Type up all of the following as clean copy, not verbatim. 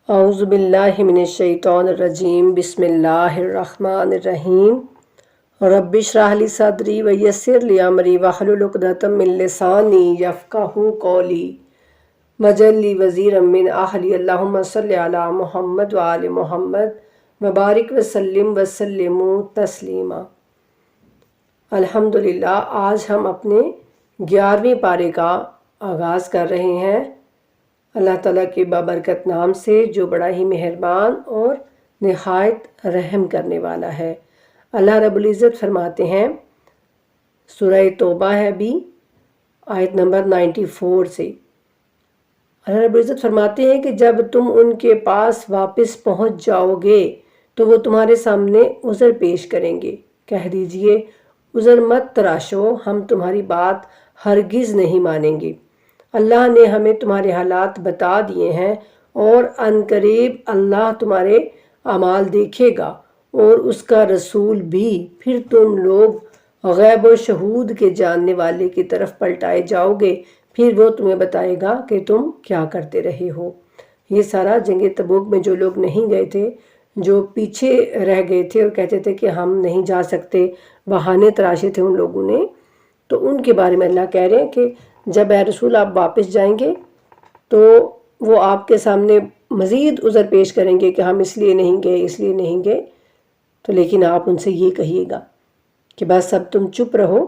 اعوذ باللہ من الشیطان الرجیم بسم اللہ الرحمن الرحیم رب اشرح لی صدری ویسر لی امری واحلل عقدۃ من لسانی یفقہوا قولی واجعل لی وزیرا من اہلی اللہم صلی علی محمد وآل محمد وبارک وسلم تسلیما۔ الحمدللہ، آج ہم اپنے 11ویں پارے کا آغاز کر رہے ہیں اللہ تعالیٰ کے بابرکت نام سے جو بڑا ہی مہربان اور نہایت رحم کرنے والا ہے۔ اللہ رب العزت فرماتے ہیں، سورہ توبہ ہے بھی آیت نمبر 94 سے، اللہ رب العزت فرماتے ہیں کہ جب تم ان کے پاس واپس پہنچ جاؤ گے تو وہ تمہارے سامنے عذر پیش کریں گے۔ کہہ دیجئے، عذر مت تراشو، ہم تمہاری بات ہرگز نہیں مانیں گے۔ اللہ نے ہمیں تمہارے حالات بتا دیے ہیں اور عنقریب اللہ تمہارے اعمال دیکھے گا اور اس کا رسول بھی۔ پھر تم لوگ غیب و شہود کے جاننے والے کی طرف پلٹائے جاؤ گے، پھر وہ تمہیں بتائے گا کہ تم کیا کرتے رہے ہو۔ یہ سارا جنگ تبوک میں جو لوگ نہیں گئے تھے، جو پیچھے رہ گئے تھے اور کہتے تھے کہ ہم نہیں جا سکتے، بہانے تراشے تھے ان لوگوں نے، تو ان کے بارے میں اللہ کہہ رہے ہیں کہ جب اے رسول آپ واپس جائیں گے تو وہ آپ کے سامنے مزید عذر پیش کریں گے کہ ہم اس لیے نہیں گئے، تو لیکن آپ ان سے یہ کہیے گا کہ بس اب تم چپ رہو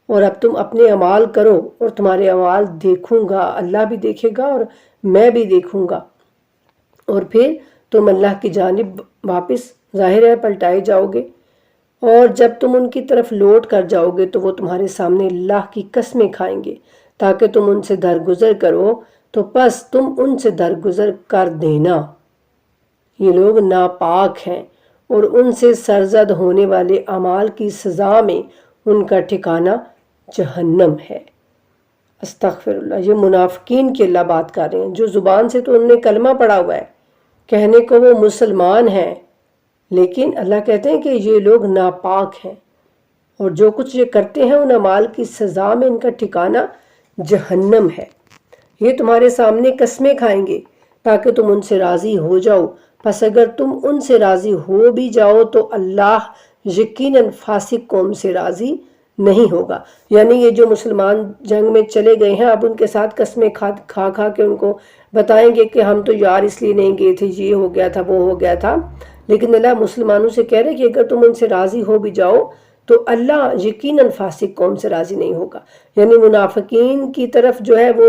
اور اب تم اپنے اعمال کرو اور تمہارے اعمال دیکھوں گا، اللہ بھی دیکھے گا اور میں بھی دیکھوں گا، اور پھر تم اللہ کی جانب واپس ظاہر ہے پلٹائے جاؤ گے۔ اور جب تم ان کی طرف لوٹ کر جاؤ گے تو وہ تمہارے سامنے اللہ کی قسمیں کھائیں گے تاکہ تم ان سے درگزر کرو، تو پس تم ان سے درگزر کر دینا۔ یہ لوگ ناپاک ہیں اور ان سے سرزد ہونے والے اعمال کی سزا میں ان کا ٹھکانہ جہنم ہے۔ استغفر اللہ، یہ منافقین کی اللہ بات کر رہے ہیں جو زبان سے تو انہوں نے کلمہ پڑھا ہوا ہے، کہنے کو وہ مسلمان ہیں، لیکن اللہ کہتے ہیں کہ یہ لوگ ناپاک ہیں اور جو کچھ یہ کرتے ہیں ان اعمال کی سزا میں ان کا ٹھکانہ جہنم ہے۔ یہ تمہارے سامنے قسمیں کھائیں گے تاکہ تم ان سے راضی ہو جاؤ، پس اگر تم ان سے راضی ہو بھی جاؤ تو اللہ یقیناً فاسق قوم سے راضی نہیں ہوگا۔ یعنی یہ جو مسلمان جنگ میں چلے گئے ہیں، اب ان کے ساتھ قسمیں کھا کے ان کو بتائیں گے کہ ہم تو یار اس لیے نہیں گئے تھے، یہ ہو گیا تھا، وہ ہو گیا تھا، لیکن اللہ مسلمانوں سے کہہ رہے کہ اگر تم ان سے راضی ہو بھی جاؤ تو اللہ یقیناً فاسق قوم سے راضی نہیں ہوگا۔ یعنی منافقین کی طرف جو ہے وہ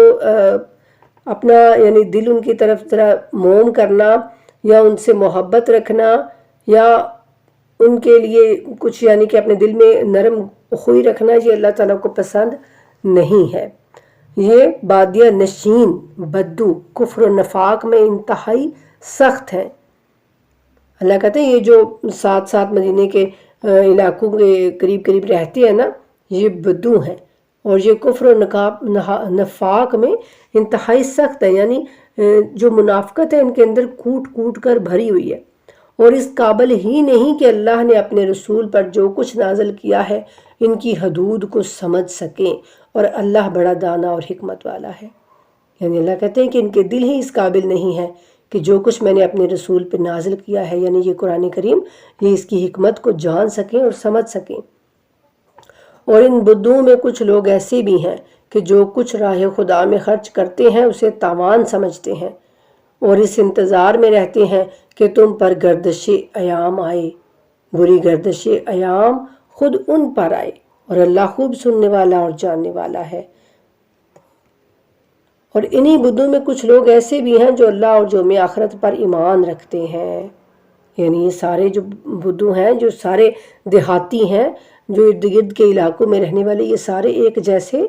اپنا یعنی دل ان کی طرف ذرا موم کرنا یا ان سے محبت رکھنا یا ان کے لیے کچھ یعنی کہ اپنے دل میں نرم خوئی رکھنا، یہ اللہ تعالیٰ کو پسند نہیں ہے۔ یہ بادیہ نشین بدو کفر و نفاق میں انتہائی سخت ہیں۔ اللہ کہتے ہیں یہ جو ساتھ مدینے کے علاقوں کے قریب رہتے ہیں نا، یہ بدو ہیں اور یہ کفر و نفاق میں انتہائی سخت ہے، یعنی جو منافقت ہے ان کے اندر کوٹ کر بھری ہوئی ہے، اور اس قابل ہی نہیں کہ اللہ نے اپنے رسول پر جو کچھ نازل کیا ہے ان کی حدود کو سمجھ سکیں، اور اللہ بڑا دانا اور حکمت والا ہے۔ یعنی اللہ کہتے ہیں کہ ان کے دل ہی اس قابل نہیں ہے کہ جو کچھ میں نے اپنے رسول پہ نازل کیا ہے، یعنی یہ قرآن کریم، یہ اس کی حکمت کو جان سکیں اور سمجھ سکیں۔ اور ان بدوؤں میں کچھ لوگ ایسے بھی ہیں کہ جو کچھ راہ خدا میں خرچ کرتے ہیں اسے تاوان سمجھتے ہیں اور اس انتظار میں رہتے ہیں کہ تم پر گردش ایام آئے، بری گردش ایام خود ان پر آئے، اور اللہ خوب سننے والا اور جاننے والا ہے۔ اور انہی بدو میں کچھ لوگ ایسے بھی ہیں جو اللہ اور یوم آخرت پر ایمان رکھتے ہیں۔ یعنی یہ سارے جو بدو ہیں، جو سارے دیہاتی ہیں، جو ارد گرد کے علاقوں میں رہنے والے، یہ سارے ایک جیسے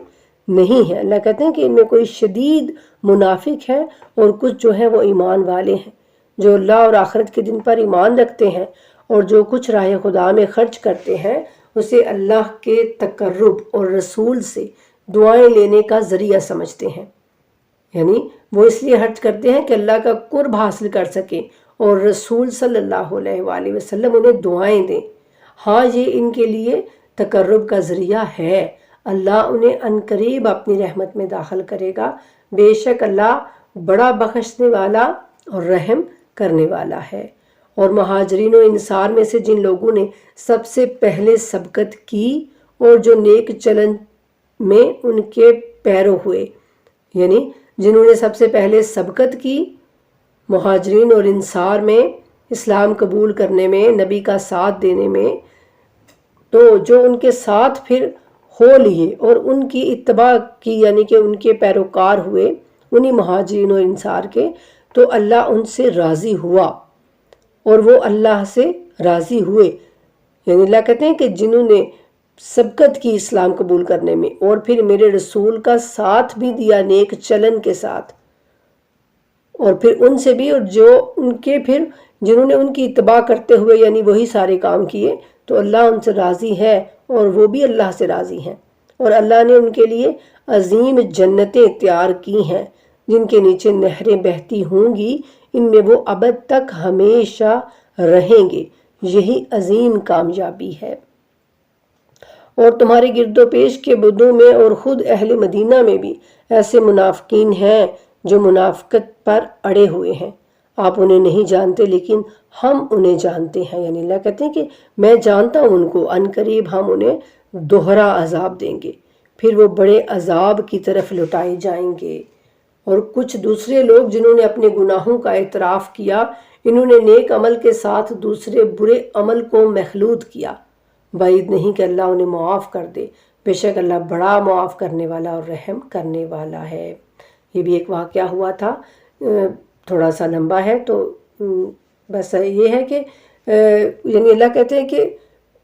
نہیں ہیں۔ اللہ کہتے ہیں کہ ان میں کوئی شدید منافق ہے اور کچھ جو ہیں وہ ایمان والے ہیں، جو اللہ اور آخرت کے دن پر ایمان رکھتے ہیں اور جو کچھ راہ خدا میں خرچ کرتے ہیں اسے اللہ کے تقرب اور رسول سے دعائیں لینے کا ذریعہ سمجھتے ہیں۔ یعنی وہ اس لیے خرچ کرتے ہیں کہ اللہ کا قرب حاصل کر سکیں اور رسول صلی اللہ علیہ وآلہ وسلم انہیں دعائیں دیں۔ ہاں، یہ ان کے لیے تقرب کا ذریعہ ہے، اللہ انہیں عنقریب اپنی رحمت میں داخل کرے گا، بے شک اللہ بڑا بخشنے والا اور رحم کرنے والا ہے۔ اور مہاجرین و انصار میں سے جن لوگوں نے سب سے پہلے سبقت کی اور جو نیک چلن میں ان کے پیرو ہوئے، یعنی جنہوں نے سب سے پہلے سبقت کی مہاجرین اور انصار میں، اسلام قبول کرنے میں، نبی کا ساتھ دینے میں، تو جو ان کے ساتھ پھر ہو لیے اور ان کی اتباع کی، یعنی کہ ان کے پیروکار ہوئے انہی مہاجرین اور انصار کے، تو اللہ ان سے راضی ہوا اور وہ اللہ سے راضی ہوئے۔ یعنی اللہ کہتے ہیں کہ جنہوں نے سبقت کی اسلام قبول کرنے میں اور پھر میرے رسول کا ساتھ بھی دیا نیک چلن کے ساتھ، اور پھر ان سے بھی، اور جو ان کے پھر جنہوں نے ان کی اتباع کرتے ہوئے یعنی وہی سارے کام کیے، تو اللہ ان سے راضی ہے اور وہ بھی اللہ سے راضی ہیں۔ اور اللہ نے ان کے لیے عظیم جنتیں تیار کی ہیں جن کے نیچے نہریں بہتی ہوں گی، ان میں وہ ابد تک ہمیشہ رہیں گے۔ یہی عظیم کامیابی ہے۔ اور تمہارے گرد و پیش کے بدوں میں اور خود اہل مدینہ میں بھی ایسے منافقین ہیں جو منافقت پر اڑے ہوئے ہیں، آپ انہیں نہیں جانتے لیکن ہم انہیں جانتے ہیں۔ یعنی اللہ کہتے ہیں کہ میں جانتا ہوں ان کو، ان قریب ہم انہیں دوہرا عذاب دیں گے، پھر وہ بڑے عذاب کی طرف لٹائے جائیں گے۔ اور کچھ دوسرے لوگ جنہوں نے اپنے گناہوں کا اعتراف کیا، انہوں نے نیک عمل کے ساتھ دوسرے برے عمل کو مخلوط کیا، بعید نہیں کہ اللہ انہیں معاف کر دے، بے شک اللہ بڑا معاف کرنے والا اور رحم کرنے والا ہے۔ یہ بھی ایک واقعہ ہوا تھا، تھوڑا سا لمبا ہے، تو بس یہ ہے کہ یعنی اللہ کہتے ہیں کہ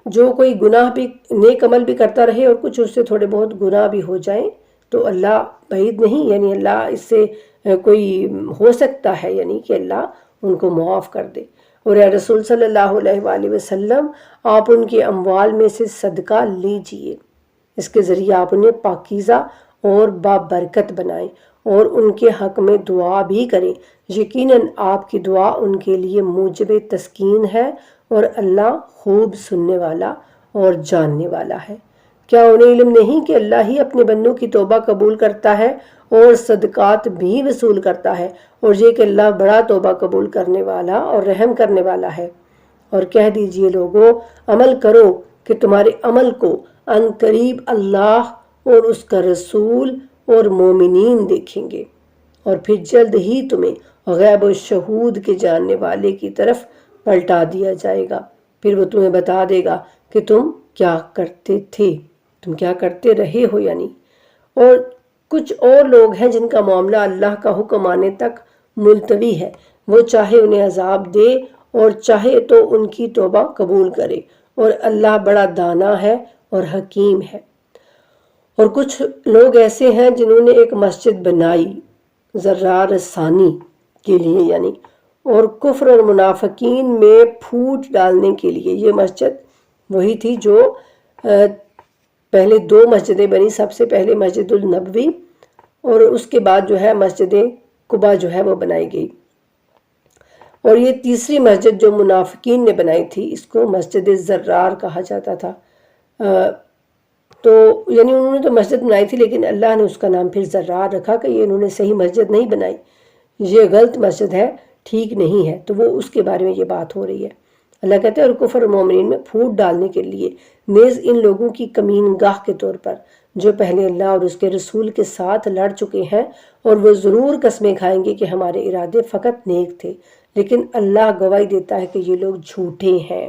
جو کوئی گناہ بھی، نیک عمل بھی کرتا رہے اور کچھ اس سے تھوڑے بہت گناہ بھی ہو جائیں، تو اللہ بعید نہیں، یعنی اللہ اس سے کوئی ہو سکتا ہے، یعنی کہ اللہ ان کو معاف کر دے۔ اور اے رسول صلی اللہ علیہ وآلہ وسلم، آپ ان کے اموال میں سے صدقہ لیجئے، اس کے ذریعے آپ انہیں پاکیزہ اور بابرکت بنائیں اور ان کے حق میں دعا بھی کریں، یقیناً آپ کی دعا ان کے لیے موجب تسکین ہے اور اللہ خوب سننے والا اور جاننے والا ہے۔ کیا انہیں علم نہیں کہ اللہ ہی اپنے بندوں کی توبہ قبول کرتا ہے اور صدقات بھی وصول کرتا ہے، اور یہ کہ اللہ بڑا توبہ قبول کرنے والا اور رحم کرنے والا ہے۔ اور کہہ دیجئے لوگوں، عمل کرو کہ تمہارے عمل کو ان قریب اللہ اور اس کا رسول اور مومنین دیکھیں گے، اور پھر جلد ہی تمہیں غیب و شہود کے جاننے والے کی طرف پلٹا دیا جائے گا، پھر وہ تمہیں بتا دے گا کہ تم کیا کرتے تھے، تم کیا کرتے رہے ہو۔ یعنی اور کچھ اور لوگ ہیں جن کا معاملہ اللہ کا حکم آنے تک ملتوی ہے، وہ چاہے انہیں عذاب دے اور چاہے تو ان کی توبہ قبول کرے، اور اللہ بڑا دانا ہے اور حکیم ہے۔ اور کچھ لوگ ایسے ہیں جنہوں نے ایک مسجد بنائی زرار ثانی کے لیے، یعنی اور کفر اور منافقین میں پھوٹ ڈالنے کے لیے۔ یہ مسجد وہی تھی جو پہلے دو مسجدیں بنی، سب سے پہلے مسجد النبوی اور اس کے بعد جو ہے مسجد قباء جو ہے وہ بنائی گئی، اور یہ تیسری مسجد جو منافقین نے بنائی تھی، اس کو مسجد زرار کہا جاتا تھا۔ تو یعنی انہوں نے تو مسجد بنائی تھی لیکن اللہ نے اس کا نام پھر زرار رکھا کہ یہ انہوں نے صحیح مسجد نہیں بنائی، یہ غلط مسجد ہے، ٹھیک نہیں ہے، تو وہ اس کے بارے میں یہ بات ہو رہی ہے۔ اللہ کہتے ہیں اور کفر مومنین میں پھوٹ ڈالنے کے لیے، نیز ان لوگوں کی کمین گاہ کے طور پر جو پہلے اللہ اور اس کے رسول کے ساتھ لڑ چکے ہیں، اور وہ ضرور قسمیں کھائیں گے کہ ہمارے ارادے فقط نیک تھے، لیکن اللہ گواہی دیتا ہے کہ یہ لوگ جھوٹے ہیں۔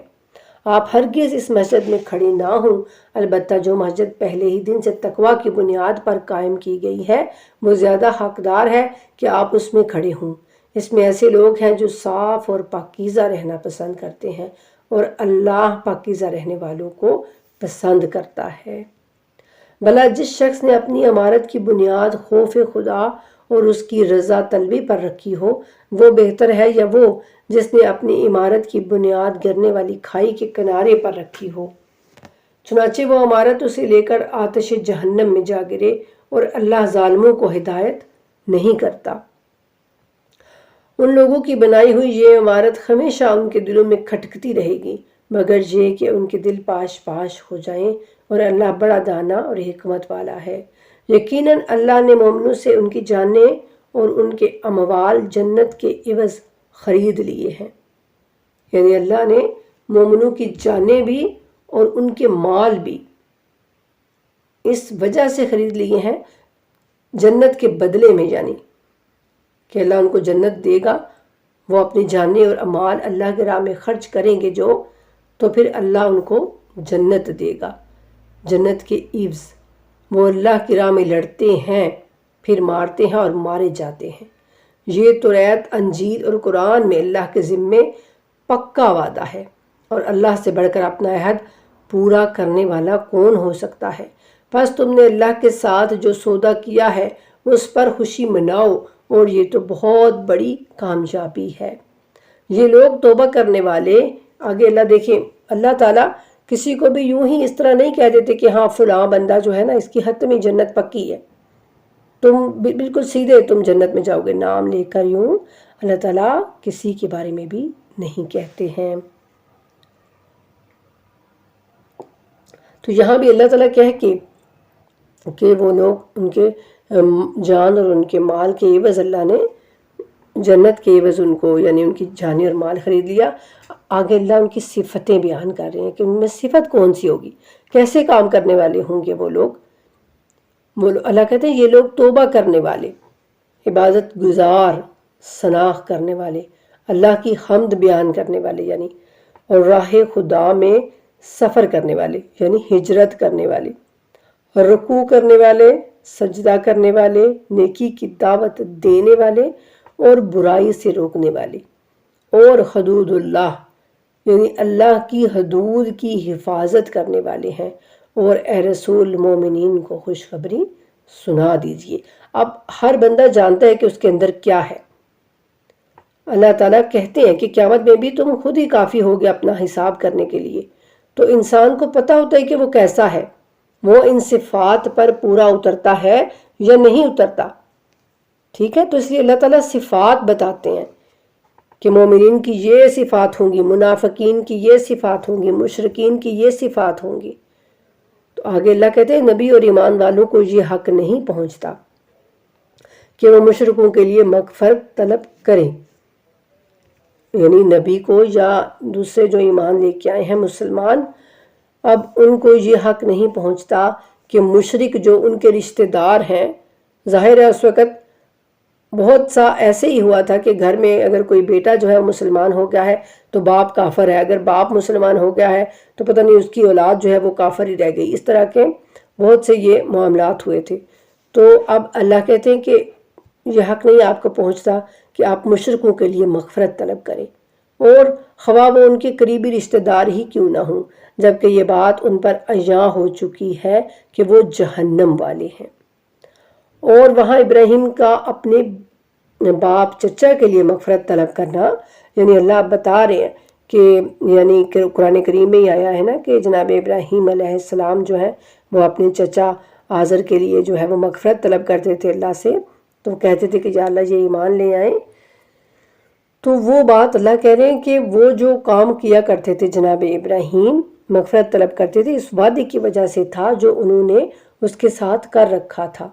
آپ ہرگز اس مسجد میں کھڑے نہ ہوں، البتہ جو مسجد پہلے ہی دن سے تقوی کی بنیاد پر قائم کی گئی ہے وہ زیادہ حقدار ہے کہ آپ اس میں کھڑے ہوں۔ اس میں ایسے لوگ ہیں جو صاف اور پاکیزہ رہنا پسند کرتے ہیں، اور اللہ پاکیزہ رہنے والوں کو پسند کرتا ہے۔ بھلا جس شخص نے اپنی عمارت کی بنیاد خوف خدا اور اس کی رضا طلبی پر رکھی ہو، وہ بہتر ہے یا وہ جس نے اپنی عمارت کی بنیاد گرنے والی کھائی کے کنارے پر رکھی ہو؟ چنانچہ وہ عمارت اسے لے کر آتش جہنم میں جا گرے، اور اللہ ظالموں کو ہدایت نہیں کرتا۔ ان لوگوں کی بنائی ہوئی یہ عمارت ہمیشہ ان کے دلوں میں کھٹکتی رہے گی، مگر یہ کہ ان کے دل پاش پاش ہو جائیں، اور اللہ بڑا دانا اور حکمت والا ہے۔ یقیناً اللہ نے مومنوں سے ان کی جانیں اور ان کے اموال جنت کے عوض خرید لیے ہیں، یعنی اللہ نے مومنوں کی جانیں بھی اور ان کے مال بھی اس وجہ سے خرید لیے ہیں، جنت کے بدلے میں، یعنی کہ اللہ ان کو جنت دے گا، وہ اپنی جانیں اور اموال اللہ کے راہ میں خرچ کریں گے جو، تو پھر اللہ ان کو جنت دے گا، جنت کے عوض۔ وہ اللہ کی راہ میں لڑتے ہیں، پھر مارتے ہیں اور مارے جاتے ہیں۔ یہ توریت، انجیل اور قرآن میں اللہ کے ذمے پکا وعدہ ہے، اور اللہ سے بڑھ کر اپنا عہد پورا کرنے والا کون ہو سکتا ہے؟ بس تم نے اللہ کے ساتھ جو سودا کیا ہے اس پر خوشی مناؤ، اور یہ تو بہت بڑی کامیابی ہے۔ یہ لوگ توبہ کرنے والے، آگے اللہ دیکھیں، اللہ تعالیٰ کسی کو بھی یوں ہی اس طرح نہیں کہہ دیتے کہ ہاں فلاں بندہ جو ہے نا اس کی حتمی جنت پکی ہے، تم بالکل سیدھے تم جنت میں جاؤ گے، نام لے کر یوں اللہ تعالیٰ کسی کے بارے میں بھی نہیں کہتے ہیں۔ تو یہاں بھی اللہ تعالیٰ کہہ کے کہ وہ لوگ ان کے جان اور ان کے مال کے عوض اللہ نے جنت کے عوض ان کو، یعنی ان کی جانیں اور مال خرید لیا۔ آگے اللہ ان کی صفتیں بیان کر رہے ہیں کہ ان میں صفت کون سی ہوگی، کیسے کام کرنے والے ہوں گے وہ لوگ۔ اللہ کہتے ہیں یہ لوگ توبہ کرنے والے، عبادت گزار، ثناء کرنے والے، اللہ کی حمد بیان کرنے والے، یعنی اور راہ خدا میں سفر کرنے والے، یعنی ہجرت کرنے والے، رکوع کرنے والے، سجدہ کرنے والے، نیکی کی دعوت دینے والے اور برائی سے روکنے والے، اور حدود اللہ یعنی اللہ کی حدود کی حفاظت کرنے والے ہیں۔ اور اے رسول مومنین کو خوشخبری سنا دیجئے۔ اب ہر بندہ جانتا ہے کہ اس کے اندر کیا ہے۔ اللہ تعالیٰ کہتے ہیں کہ قیامت میں بھی تم خود ہی کافی ہوگے اپنا حساب کرنے کے لیے، تو انسان کو پتہ ہوتا ہے کہ وہ کیسا ہے، وہ ان صفات پر پورا اترتا ہے یا نہیں اترتا، ٹھیک ہے؟ تو اس لیے اللہ تعالیٰ صفات بتاتے ہیں کہ مومنین کی یہ صفات ہوں گی، منافقین کی یہ صفات ہوں گی، مشرکین کی یہ صفات ہوں گی۔ تو آگے اللہ کہتے ہیں نبی اور ایمان والوں کو یہ حق نہیں پہنچتا کہ وہ مشرکوں کے لیے مغفرت طلب کریں، یعنی نبی کو یا دوسرے جو ایمان لے کے آئے ہیں مسلمان، اب ان کو یہ حق نہیں پہنچتا کہ مشرک جو ان کے رشتہ دار ہیں، ظاہر ہے اس وقت بہت سا ایسے ہی ہوا تھا کہ گھر میں اگر کوئی بیٹا جو ہے مسلمان ہو گیا ہے تو باپ کافر ہے، اگر باپ مسلمان ہو گیا ہے تو پتہ نہیں اس کی اولاد جو ہے وہ کافر ہی رہ گئی، اس طرح کے بہت سے یہ معاملات ہوئے تھے۔ تو اب اللہ کہتے ہیں کہ یہ حق نہیں آپ کو پہنچتا کہ آپ مشرکوں کے لیے مغفرت طلب کریں، اور خواہ وہ ان کے قریبی رشتہ دار ہی کیوں نہ ہوں، جبکہ یہ بات ان پر عیاں ہو چکی ہے کہ وہ جہنم والے ہیں۔ اور وہاں ابراہیم کا اپنے باپ چچا کے لیے مغفرت طلب کرنا، یعنی اللہ بتا رہے ہیں کہ یعنی کہ قرآن کریم میں ہی آیا ہے نا کہ جناب ابراہیم علیہ السلام جو ہے وہ اپنے چچا آزر کے لیے جو ہے وہ مغفرت طلب کرتے تھے اللہ سے، تو وہ کہتے تھے کہ یا اللہ یہ ایمان لے آئیں۔ تو وہ بات اللہ کہہ رہے ہیں کہ وہ جو کام کیا کرتے تھے جناب ابراہیم، مغفرت طلب کرتے تھے، اس وعدے کی وجہ سے تھا جو انہوں نے اس کے ساتھ کر رکھا تھا،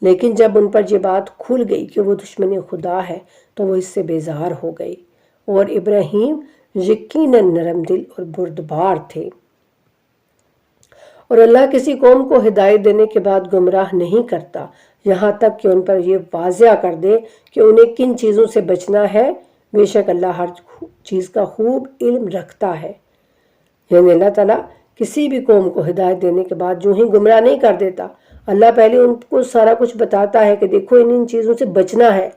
لیکن جب ان پر یہ بات کھل گئی کہ وہ دشمن خدا ہے تو وہ اس سے بیزار ہو گئے، اور ابراہیم یقیناً نرم دل اور بردبار تھے۔ اور اللہ کسی قوم کو ہدایت دینے کے بعد گمراہ نہیں کرتا یہاں تک کہ ان پر یہ واضح کر دے کہ انہیں کن چیزوں سے بچنا ہے، بے شک اللہ ہر چیز کا خوب علم رکھتا ہے۔ یعنی اللہ تعالیٰ کسی بھی قوم کو ہدایت دینے کے بعد جو ہی گمراہ نہیں کر دیتا، اللہ پہلے ان کو سارا کچھ بتاتا ہے کہ دیکھو ان چیزوں سے بچنا ہے،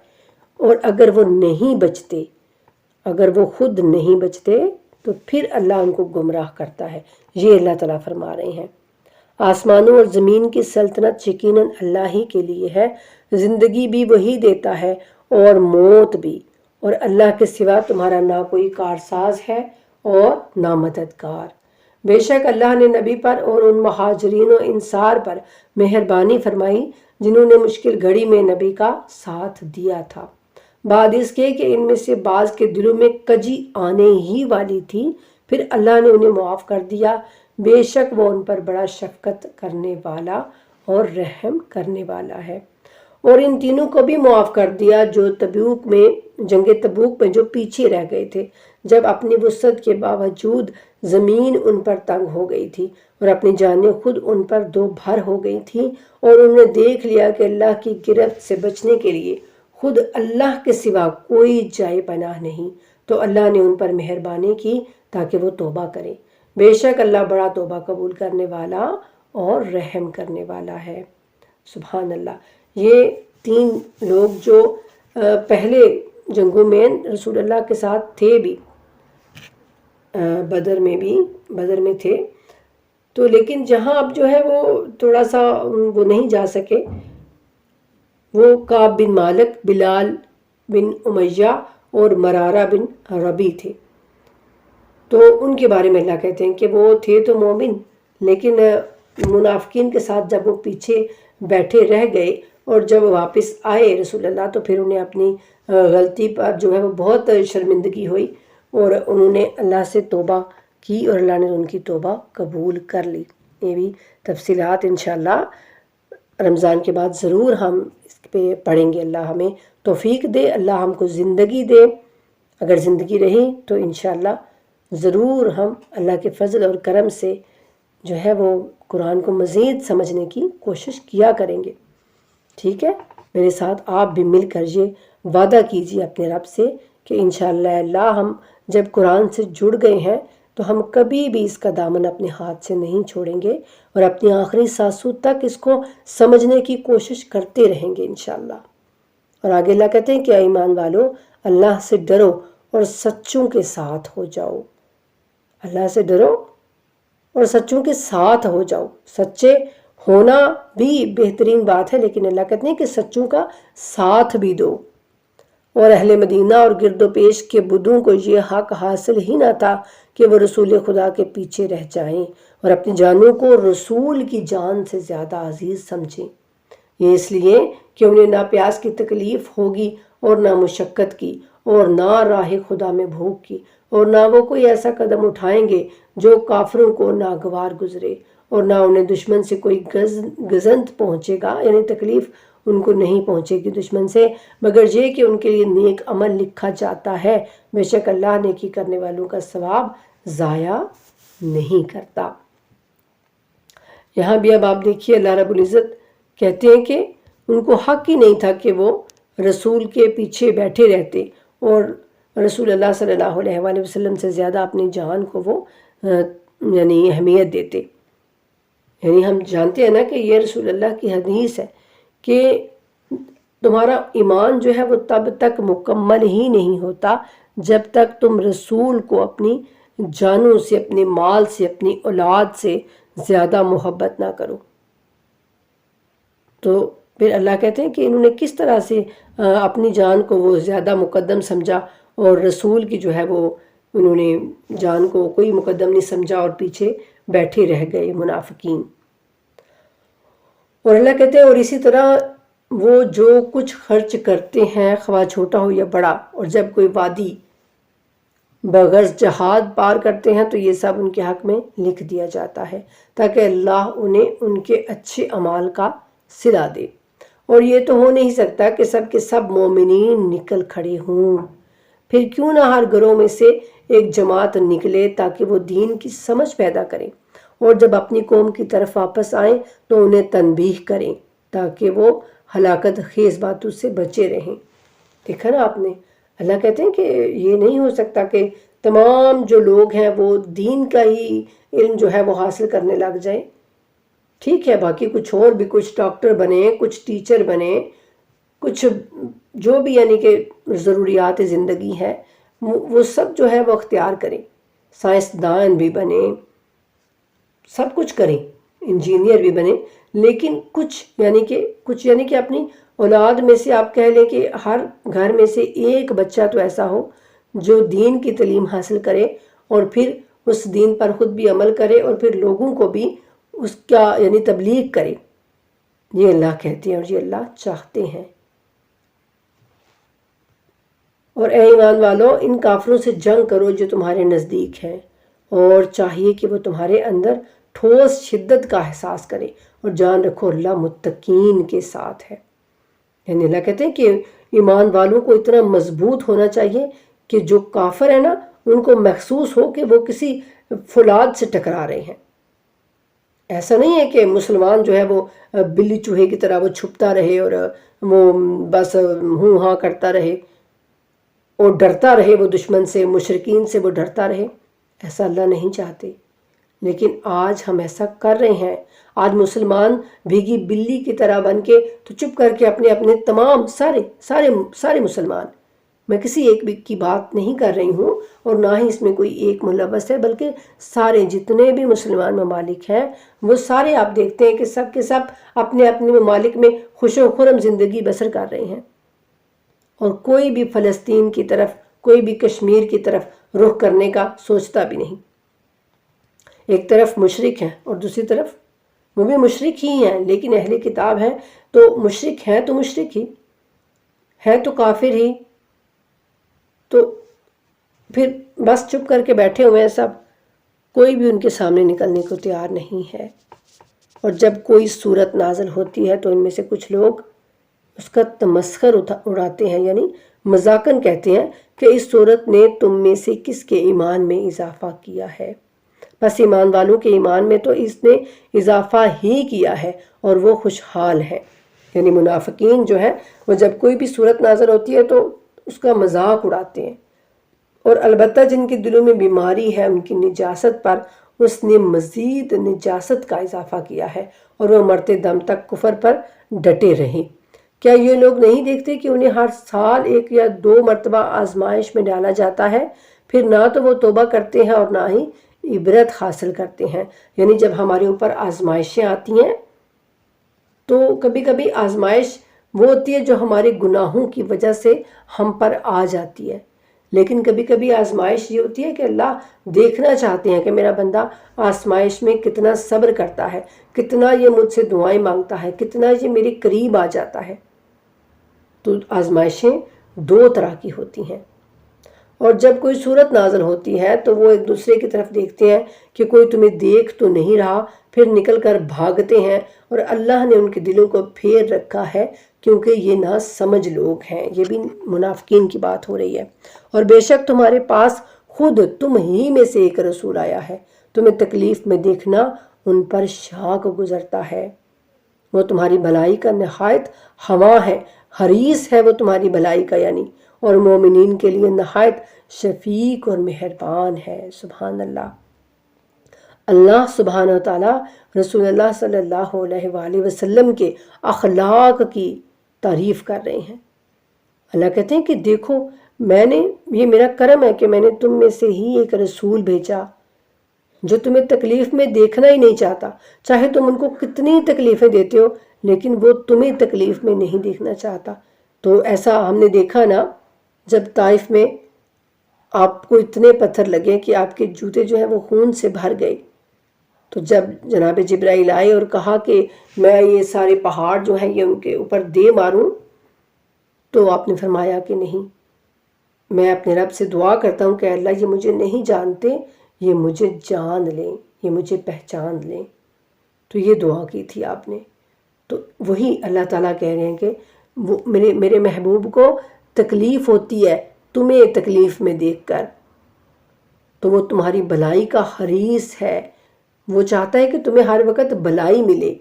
اور اگر وہ نہیں بچتے، اگر وہ خود نہیں بچتے تو پھر اللہ ان کو گمراہ کرتا ہے۔ یہ اللہ تعالیٰ فرما رہے ہیں۔ آسمانوں اور زمین کی سلطنت یقیناً اللہ ہی کے لیے ہے، زندگی بھی وہی دیتا ہے اور موت بھی، اور اللہ کے سوا تمہارا نہ کوئی کارساز ہے اور نہ مددگار۔ بے شک اللہ نے نبی پر اور ان مہاجرین و انصار پر مہربانی فرمائی جنہوں نے مشکل گھڑی میں نبی کا ساتھ دیا تھا، بعد اس کے کہ ان میں سے بعض کے دلوں میں کجی آنے ہی والی تھی، پھر اللہ نے انہیں معاف کر دیا، بے شک وہ ان پر بڑا شفقت کرنے والا اور رحم کرنے والا ہے۔ اور ان تینوں کو بھی معاف کر دیا جو جنگ تبوک میں جو پیچھے رہ گئے تھے، جب اپنی وسعت کے باوجود زمین ان پر تنگ ہو گئی تھی اور اپنی جانیں خود ان پر دو بھر ہو گئی تھیں، اور انہوں نے دیکھ لیا کہ اللہ کی گرفت سے بچنے کے لیے خود اللہ کے سوا کوئی جائے پناہ نہیں، تو اللہ نے ان پر مہربانی کی تاکہ وہ توبہ کریں۔ بے شک اللہ بڑا توبہ قبول کرنے والا اور رحم کرنے والا ہے۔ سبحان اللہ۔ یہ تین لوگ جو پہلے جنگوں میں رسول اللہ کے ساتھ تھے بھی، بدر میں تھے، تو لیکن جہاں اب جو ہے وہ تھوڑا سا وہ نہیں جا سکے، وہ کعب بن مالک، بلال بن امیہ اور مرارہ بن ربی تھے۔ تو ان کے بارے میں اللہ کہتے ہیں کہ وہ تھے تو مومن، لیکن منافقین کے ساتھ جب وہ پیچھے بیٹھے رہ گئے اور جب واپس آئے رسول اللہ، تو پھر انہیں اپنی غلطی پر جو ہے وہ بہت شرمندگی ہوئی اور انہوں نے اللہ سے توبہ کی اور اللہ نے ان کی توبہ قبول کر لی۔ یہ بھی تفصیلات انشاءاللہ رمضان کے بعد ضرور ہم اس پہ پڑھیں گے۔ اللہ ہمیں توفیق دے، اللہ ہم کو زندگی دے، اگر زندگی رہی تو انشاءاللہ ضرور ہم اللہ کے فضل اور کرم سے جو ہے وہ قرآن کو مزید سمجھنے کی کوشش کیا کریں گے۔ ٹھیک ہے، میرے ساتھ آپ بھی مل کر یہ وعدہ کیجیے اپنے رب سے کہ انشاءاللہ اللہ ہم جب قرآن سے جڑ گئے ہیں تو ہم کبھی بھی اس کا دامن اپنے ہاتھ سے نہیں چھوڑیں گے اور اپنی آخری سانسوں تک اس کو سمجھنے کی کوشش کرتے رہیں گے انشاءاللہ۔ اور آگے اللہ کہتے ہیں کہ اے ایمان والو، اللہ سے ڈرو اور سچوں کے ساتھ ہو جاؤ۔ اللہ سے ڈرو اور سچوں کے ساتھ ہو جاؤ۔ سچے ہونا بھی بہترین بات ہے، لیکن اللہ کہتے ہیں کہ سچوں کا ساتھ بھی دو۔ اور اہل مدینہ اور گرد و پیش کے بدھوں کو یہ حق حاصل ہی نہ تھا کہ وہ رسول خدا کے پیچھے رہ جائیں اور اپنی جانوں کو رسول کی جان سے زیادہ عزیز سمجھیں۔ یہ اس لیے کہ انہیں نہ پیاس کی تکلیف ہوگی اور نہ مشقت کی، اور نہ راہ خدا میں بھوک کی، اور نہ وہ کوئی ایسا قدم اٹھائیں گے جو کافروں کو ناگوار گزرے، اور نہ انہیں دشمن سے کوئی گزند پہنچے گا، یعنی تکلیف ان کو نہیں پہنچے گی دشمن سے، مگر یہ کہ ان کے لیے نیک عمل لکھا جاتا ہے۔ بے شک اللہ نیکی کرنے والوں کا ثواب ضائع نہیں کرتا۔ یہاں بھی اب آپ دیکھیے اللہ رب العزت کہتے ہیں کہ ان کو حق ہی نہیں تھا کہ وہ رسول کے پیچھے بیٹھے رہتے اور رسول اللہ صلی اللہ علیہ وآلہ وسلم سے زیادہ اپنی جان کو وہ یعنی اہمیت دیتے۔ یعنی ہم جانتے ہیں نا کہ یہ رسول اللہ کی حدیث ہے کہ تمہارا ایمان جو ہے وہ تب تک مکمل ہی نہیں ہوتا جب تک تم رسول کو اپنی جانوں سے، اپنے مال سے، اپنی اولاد سے زیادہ محبت نہ کرو۔ تو پھر اللہ کہتے ہیں کہ انہوں نے کس طرح سے اپنی جان کو وہ زیادہ مقدم سمجھا اور رسول کی جو ہے وہ انہوں نے جان کو کوئی مقدم نہیں سمجھا اور پیچھے بیٹھے رہ گئے منافقین۔ اور اللہ کہتے ہیں اور اسی طرح وہ جو کچھ خرچ کرتے ہیں خواہ چھوٹا ہو یا بڑا، اور جب کوئی وادی بغرض جہاد پار کرتے ہیں تو یہ سب ان کے حق میں لکھ دیا جاتا ہے تاکہ اللہ انہیں ان کے اچھے اعمال کا صلہ دے۔ اور یہ تو ہو نہیں سکتا کہ سب کے سب مومنین نکل کھڑے ہوں، پھر کیوں نہ ہر گروہ میں سے ایک جماعت نکلے تاکہ وہ دین کی سمجھ پیدا کریں، اور جب اپنی قوم کی طرف واپس آئیں تو انہیں تنبیہ کریں تاکہ وہ ہلاکت خیز باتوں سے بچے رہیں۔ دیکھا نا آپ نے، اللہ کہتے ہیں کہ یہ نہیں ہو سکتا کہ تمام جو لوگ ہیں وہ دین کا ہی علم جو ہے وہ حاصل کرنے لگ جائیں۔ ٹھیک ہے، باقی کچھ اور بھی، کچھ ڈاکٹر بنے، کچھ ٹیچر بنے، کچھ جو بھی یعنی کہ ضروریات زندگی ہے وہ سب جو ہے وہ اختیار کریں، سائنسدان بھی بنے، سب کچھ کریں، انجینئر بھی بنے، لیکن کچھ یعنی کہ اپنی اولاد میں سے آپ کہہ لیں کہ ہر گھر میں سے ایک بچہ تو ایسا ہو جو دین کی تعلیم حاصل کرے اور پھر اس دین پر خود بھی عمل کرے اور پھر لوگوں کو بھی اس کا یعنی تبلیغ کرے۔ یہ اللہ کہتے ہیں اور یہ اللہ چاہتے ہیں۔ اور اے ایمان والو، ان کافروں سے جنگ کرو جو تمہارے نزدیک ہیں، اور چاہیے کہ وہ تمہارے اندر ٹھوس شدت کا احساس کرے، اور جان رکھو اللہ متقین کے ساتھ ہے۔ یعنی اللہ کہتے ہیں کہ ایمان والوں کو اتنا مضبوط ہونا چاہیے کہ جو کافر ہے نا ان کو محسوس ہو کہ وہ کسی فولاد سے ٹکرا رہے ہیں۔ ایسا نہیں ہے کہ مسلمان جو ہے وہ بلی چوہے کی طرح وہ چھپتا رہے اور وہ بس ہوں ہاں کرتا رہے اور ڈرتا رہے، وہ دشمن سے، مشرکین سے وہ ڈرتا رہے۔ ایسا اللہ نہیں چاہتے، لیکن آج ہم ایسا کر رہے ہیں۔ آج مسلمان بھیگی بلی کی طرح بن کے تو چپ کر کے اپنے تمام سارے مسلمان، میں کسی ایک کی بات نہیں کر رہی ہوں اور نہ ہی اس میں کوئی ایک ملوث ہے، بلکہ سارے جتنے بھی مسلمان ممالک ہیں وہ سارے آپ دیکھتے ہیں کہ سب کے سب اپنے اپنے ممالک میں خوش و خرم زندگی بسر کر رہے ہیں، اور کوئی بھی فلسطین کی طرف، کوئی بھی کشمیر کی طرف رخ کرنے کا سوچتا بھی نہیں۔ ایک طرف مشرک ہیں اور دوسری طرف وہ بھی مشرک ہی ہیں، لیکن اہل کتاب ہیں تو مشرک ہیں، تو مشرک ہی ہے، تو کافر ہی، تو پھر بس چپ کر کے بیٹھے ہوئے ہیں سب، کوئی بھی ان کے سامنے نکلنے کو تیار نہیں ہے۔ اور جب کوئی صورت نازل ہوتی ہے تو ان میں سے کچھ لوگ اس کا تمسخر اڑاتے ہیں، یعنی مذاقاً کہتے ہیں کہ اس صورت نے تم میں سے کس کے ایمان میں اضافہ کیا ہے، بس ایمان والوں کے ایمان میں تو اس نے اضافہ ہی کیا ہے اور وہ خوشحال ہے۔ یعنی منافقین جو ہے وہ جب کوئی بھی صورت نازل ہوتی ہے تو اس کا مذاق اڑاتے ہیں، اور البتہ جن کے دلوں میں بیماری ہے ان کی نجاست پر اس نے مزید نجاست کا اضافہ کیا ہے اور وہ مرتے دم تک کفر پر ڈٹے رہیں۔ کیا یہ لوگ نہیں دیکھتے کہ انہیں ہر سال 1 یا 2 مرتبہ آزمائش میں ڈالا جاتا ہے، پھر نہ تو وہ توبہ کرتے ہیں اور نہ ہی عبرت حاصل کرتے ہیں۔ یعنی جب ہمارے اوپر آزمائشیں آتی ہیں تو کبھی کبھی آزمائش وہ ہوتی ہے جو ہمارے گناہوں کی وجہ سے ہم پر آ جاتی ہے، لیکن کبھی کبھی آزمائش یہ ہوتی ہے کہ اللہ دیکھنا چاہتے ہیں کہ میرا بندہ آزمائش میں کتنا صبر کرتا ہے، کتنا یہ مجھ سے دعائیں مانگتا ہے، کتنا یہ میرے قریب آ جاتا ہے۔ تو آزمائشیں 2 طرح کی ہوتی ہیں، اور جب کوئی صورت نازل ہوتی ہے تو وہ ایک دوسرے کی طرف دیکھتے ہیں کہ کوئی تمہیں دیکھ تو نہیں رہا، پھر نکل کر بھاگتے ہیں، اور اللہ نے ان کے دلوں کو پھیر رکھا ہے کیونکہ یہ نہ سمجھ لوگ ہیں۔ یہ بھی منافقین کی بات ہو رہی ہے۔ اور بے شک تمہارے پاس خود تم ہی میں سے ایک رسول آیا ہے، تمہیں تکلیف میں دیکھنا ان پر شاق گزرتا ہے، وہ تمہاری بھلائی کا نہایت خواہ ہے، حریص ہے وہ تمہاری بھلائی کا، یعنی اور مومنین کے لیے نہایت شفیق اور مہربان ہے۔ سبحان اللہ۔ اللہ سبحانہ وتعالی رسول اللہ صلی اللہ علیہ وآلہ وسلم کے اخلاق کی تعریف کر رہے ہیں۔ اللہ کہتے ہیں کہ دیکھو یہ میرا کرم ہے کہ میں نے تم میں سے ہی ایک رسول بھیجا جو تمہیں تکلیف میں دیکھنا ہی نہیں چاہتا، چاہے تم ان کو کتنی تکلیفیں دیتے ہو لیکن وہ تمہیں تکلیف میں نہیں دیکھنا چاہتا۔ تو ایسا ہم نے دیکھا نا، جب طائف میں آپ کو اتنے پتھر لگے کہ آپ کے جوتے جو ہیں وہ خون سے بھر گئے، تو جب جناب جبرائیل آئے اور کہا کہ میں یہ سارے پہاڑ جو ہیں یہ ان کے اوپر دے ماروں، تو آپ نے فرمایا کہ نہیں، میں اپنے رب سے دعا کرتا ہوں کہ اللہ یہ مجھے نہیں جانتے، یہ مجھے جان لیں، یہ مجھے پہچان لیں۔ تو یہ دعا کی تھی آپ نے۔ تو وہی اللہ تعالیٰ کہہ رہے ہیں کہ وہ میرے محبوب کو تکلیف ہوتی ہے تمہیں تکلیف میں دیکھ کر، تو وہ تمہاری بھلائی کا حریص ہے، وہ چاہتا ہے کہ تمہیں ہر وقت بھلائی ملے،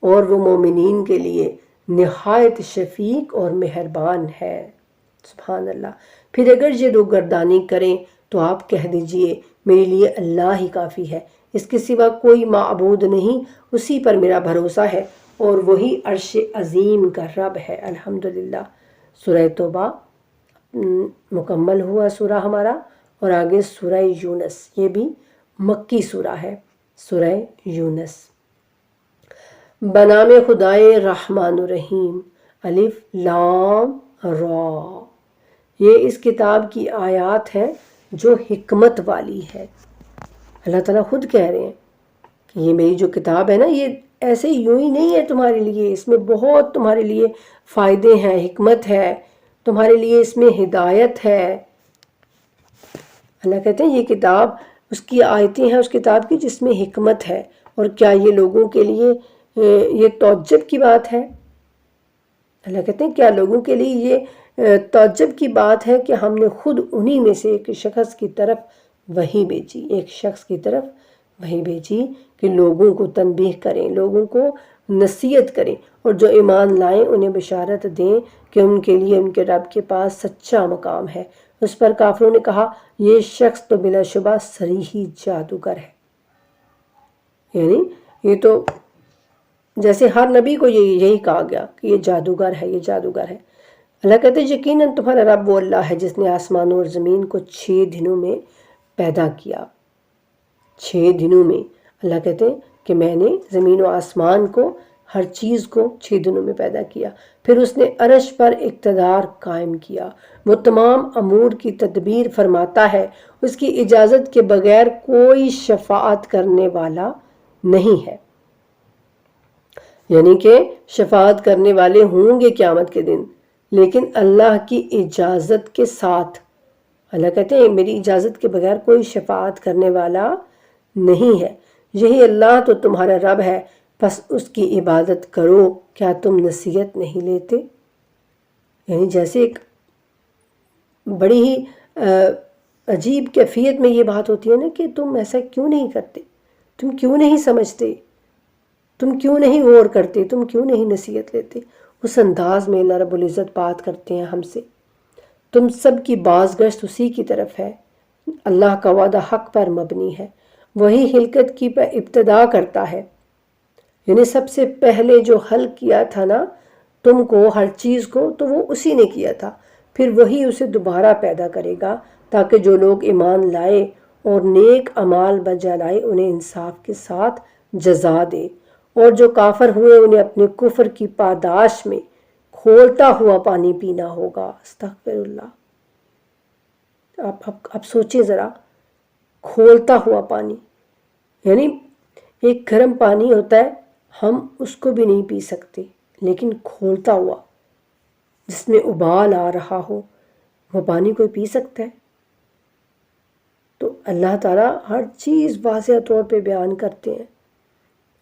اور وہ مومنین کے لیے نہایت شفیق اور مہربان ہے۔ سبحان اللہ۔ پھر اگر یہ لوگ گردانی کریں تو آپ کہہ دیجئے میرے لیے اللہ ہی کافی ہے، اس کے سوا کوئی معبود نہیں، اسی پر میرا بھروسہ ہے اور وہی عرش عظیم کا رب ہے۔ الحمدللہ۔ سورہ توبہ مکمل ہوا سورہ ہمارا، اور آگے سورہ یونس، یہ بھی مکی سورہ ہے، سورہ یونس۔ بنام خدائے رحمان الرحیم، الف لام را۔ یہ اس کتاب کی آیات ہے جو حکمت والی ہے۔ اللہ تعالیٰ خود کہہ رہے ہیں کہ یہ میری جو کتاب ہے نا، یہ ایسے یوں ہی نہیں ہے تمہارے لیے، اس میں بہت تمہارے لیے فائدے ہیں، حکمت ہے، تمہارے لیے اس میں ہدایت ہے۔ اللہ کہتے ہیں یہ کتاب، اس کی آیتیں ہیں اس کتاب کی جس میں حکمت ہے، اور کیا یہ لوگوں کے لیے یہ تعجب کی بات ہے؟ اللہ کہتے ہیں کیا لوگوں کے لیے یہ تعجب کی بات ہے کہ ہم نے خود انہی میں سے ایک شخص کی طرف وحی بھیجی کہ لوگوں کو تنبیہ کریں، لوگوں کو نصیحت کریں، اور جو ایمان لائیں انہیں بشارت دیں کہ ان کے لیے ان کے رب کے پاس سچا مقام ہے۔ اس پر کافروں نے کہا یہ شخص تو بلا شبہ صریحی جادوگر ہے، یعنی یہ تو جیسے ہر نبی کو یہی کہا گیا کہ یہ جادوگر ہے، یہ جادوگر ہے۔ اللہ کہتے ہیں یقیناً تمہارا رب وہ اللہ ہے جس نے آسمانوں اور زمین کو 6 دنوں میں پیدا کیا۔ 6 دنوں میں اللہ کہتے ہیں کہ میں نے زمین و آسمان کو، ہر چیز کو 6 دنوں میں پیدا کیا۔ پھر اس نے عرش پر اقتدار قائم کیا، وہ تمام امور کی تدبیر فرماتا ہے، اس کی اجازت کے بغیر کوئی شفاعت کرنے والا نہیں ہے، یعنی کہ شفاعت کرنے والے ہوں گے قیامت کے دن، لیکن اللہ کی اجازت کے ساتھ۔ اللہ کہتے ہیں میری اجازت کے بغیر کوئی شفاعت کرنے والا نہیں ہے۔ یہی اللہ تو تمہارا رب ہے، بس اس کی عبادت کرو، کیا تم نصیحت نہیں لیتے؟ یعنی جیسے ایک بڑی ہی عجیب کیفیت میں یہ بات ہوتی ہے نا کہ تم ایسا کیوں نہیں کرتے، تم کیوں نہیں سمجھتے، تم کیوں نہیں غور کرتے، تم کیوں نہیں نصیحت لیتے۔ اس انداز میں اللہ رب العزت بات کرتے ہیں ہم سے۔ تم سب کی بازگشت اسی کی طرف ہے، اللہ کا وعدہ حق پر مبنی ہے، وہی ہلکت کی ابتدا کرتا ہے، یعنی سب سے پہلے جو خلق کیا تھا نا تم کو، ہر چیز کو، تو وہ اسی نے کیا تھا، پھر وہی اسے دوبارہ پیدا کرے گا تاکہ جو لوگ ایمان لائے اور نیک اعمال بجا لائے انہیں انصاف کے ساتھ جزا دے، اور جو کافر ہوئے انہیں اپنے کفر کی پاداش میں کھولتا ہوا پانی پینا ہوگا۔ استغفر اللہ۔ اب سوچیں ذرا، کھولتا ہوا پانی، یعنی ایک گرم پانی ہوتا ہے ہم اس کو بھی نہیں پی سکتے، لیکن کھولتا ہوا جس میں ابال آ رہا ہو وہ پانی کوئی پی سکتا ہے؟ تو اللہ تعالیٰ ہر چیز واضح طور پہ بیان کرتے ہیں۔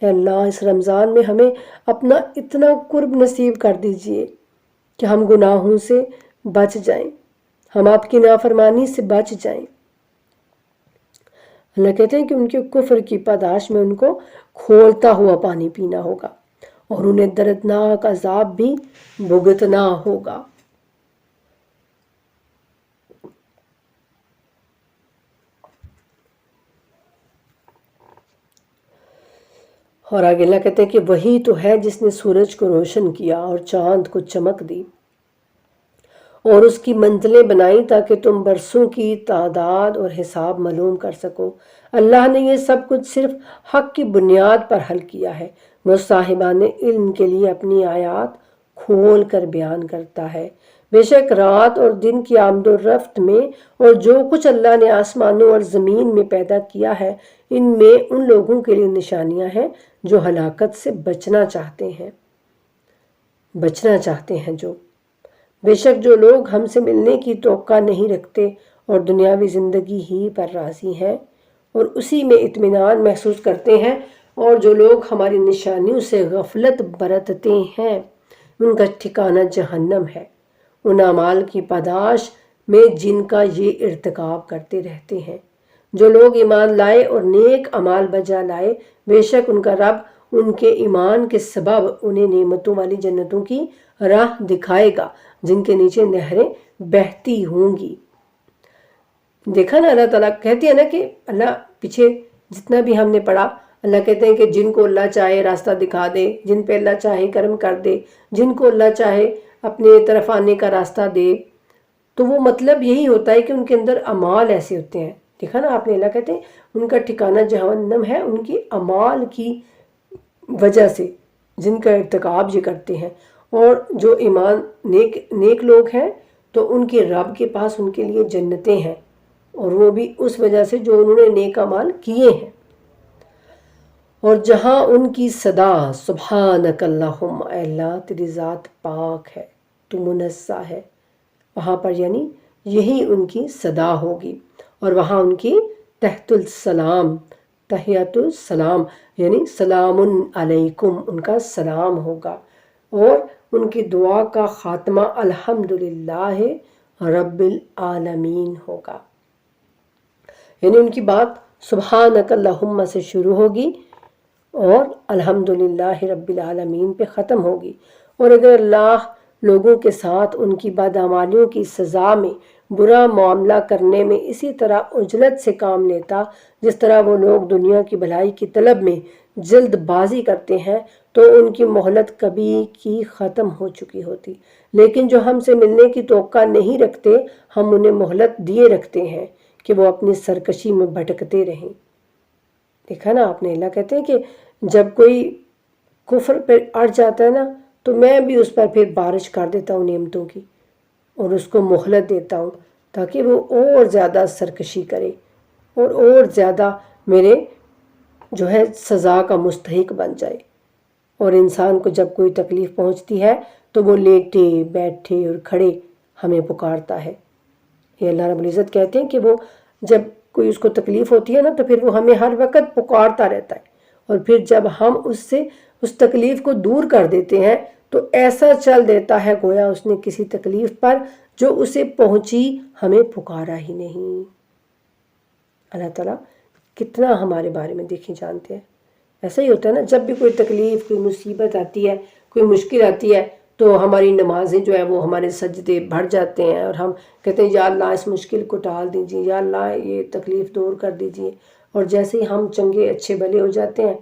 اے اللہ اس رمضان میں ہمیں اپنا اتنا قرب نصیب کر دیجئے کہ ہم گناہوں سے بچ جائیں، ہم آپ کی نافرمانی سے بچ جائیں۔ اللہ کہتے ہیں کہ ان کے کفر کی پاداش میں ان کو کھولتا ہوا پانی پینا ہوگا اور انہیں دردناک عذاب بھی بھگتنا ہوگا۔ اور آگے اللہ کہتے ہیں کہ وہی تو ہے جس نے سورج کو روشن کیا اور چاند کو چمک دی اور اس کی منزلیں بنائیں تاکہ تم برسوں کی تعداد اور حساب معلوم کر سکو۔ اللہ نے یہ سب کچھ صرف حق کی بنیاد پر حل کیا ہے، وہ صاحبان علم کے لیے اپنی آیات کھول کر بیان کرتا ہے۔ بے شک رات اور دن کی آمد و رفت میں اور جو کچھ اللہ نے آسمانوں اور زمین میں پیدا کیا ہے ان میں ان لوگوں کے لیے نشانیاں ہیں جو ہلاکت سے بچنا چاہتے ہیں جو بے شک جو لوگ ہم سے ملنے کی توقع نہیں رکھتے اور دنیاوی زندگی ہی پر راضی ہیں اور اسی میں اطمینان محسوس کرتے ہیں، اور جو لوگ ہماری نشانیوں سے غفلت برتتے ہیں ان کا ٹھکانہ جہنم ہے، ان اعمال کی پاداش میں جن کا یہ ارتکاب کرتے رہتے ہیں۔ جو لوگ ایمان لائے اور نیک اعمال بجا لائے بے شک ان کا رب ان کے ایمان کے سبب انہیں نعمتوں والی جنتوں کی راہ دکھائے گا جن کے نیچے نہریں بہتی ہوں گی۔ دیکھا نا، اللہ تعالیٰ کہتے ہیں نا کہ اللہ پیچھے جتنا بھی ہم نے پڑھا، اللہ کہتے ہیں کہ جن کو اللہ چاہے راستہ دکھا دے، جن پہ اللہ چاہے کرم کر دے، جن کو اللہ چاہے اپنے طرف آنے کا راستہ دے، تو وہ مطلب یہی ہوتا ہے کہ ان کے اندر اعمال ایسے ہوتے ہیں۔ دیکھا نا آپ نے، اللہ کہتے ہیں ان کا ٹھکانہ جہنم ہے ان کی اعمال کی وجہ سے جن کا ارتکاب یہ کرتے ہیں، اور جو ایمان نیک لوگ ہیں تو ان کے رب کے پاس ان کے لیے جنتیں ہیں، اور وہ بھی اس وجہ سے جو انہوں نے نیک اعمال کیے ہیں۔ اور جہاں ان کی صدا سبحانک اللہم، اے اللہ تیری ذات پاک ہے، تو منزہ ہے، وہاں پر یعنی یہی ان کی صدا ہوگی، اور وہاں ان کی تحت السلام، تحیت السلام یعنی سلام علیکم، ان کا سلام ہوگا، اور ان کی دعا کا خاتمہ الحمدللہ رب العالمین ہوگا، یعنی ان کی بات سبحانک اللہم سے شروع ہوگی اور الحمدللہ رب العالمین پہ ختم ہوگی۔ اور اگر اللہ لوگوں کے ساتھ ان کی بدعمالیوں کی سزا میں برا معاملہ کرنے میں اسی طرح عجلت سے کام لیتا جس طرح وہ لوگ دنیا کی بھلائی کی طلب میں جلد بازی کرتے ہیں تو ان کی مہلت کبھی کی ختم ہو چکی ہوتی، لیکن جو ہم سے ملنے کی توقع نہیں رکھتے ہم انہیں مہلت دیے رکھتے ہیں کہ وہ اپنی سرکشی میں بھٹکتے رہیں۔ دیکھا نا آپ نے، اللہ کہتے ہیں کہ جب کوئی کفر پر اڑ جاتا ہے نا تو میں بھی اس پر پھر بارش کر دیتا ہوں نعمتوں کی اور اس کو مہلت دیتا ہوں تاکہ وہ اور زیادہ سرکشی کرے اور زیادہ میرے جو ہے سزا کا مستحق بن جائے۔ اور انسان کو جب کوئی تکلیف پہنچتی ہے تو وہ لیٹے بیٹھے اور کھڑے ہمیں پکارتا ہے۔ یہ اللہ رب العزت کہتے ہیں کہ وہ جب کوئی اس کو تکلیف ہوتی ہے نا تو پھر وہ ہمیں ہر وقت پکارتا رہتا ہے، اور پھر جب ہم اس تکلیف کو دور کر دیتے ہیں تو ایسا چل دیتا ہے گویا اس نے کسی تکلیف پر جو اسے پہنچی ہمیں پکارا ہی نہیں۔ اللہ تعالیٰ کتنا ہمارے بارے میں دیکھیں جانتے ہیں۔ ایسا ہی ہوتا ہے نا، جب بھی کوئی تکلیف کوئی مصیبت آتی ہے کوئی مشکل آتی ہے تو ہماری نمازیں جو ہے وہ ہمارے سجدے بڑھ جاتے ہیں اور ہم کہتے ہیں یا اللہ اس مشکل کو ٹال دیجیے، یا اللہ یہ تکلیف دور کر دیجیے، اور جیسے ہی ہم چنگے اچھے بھلے ہو جاتے ہیں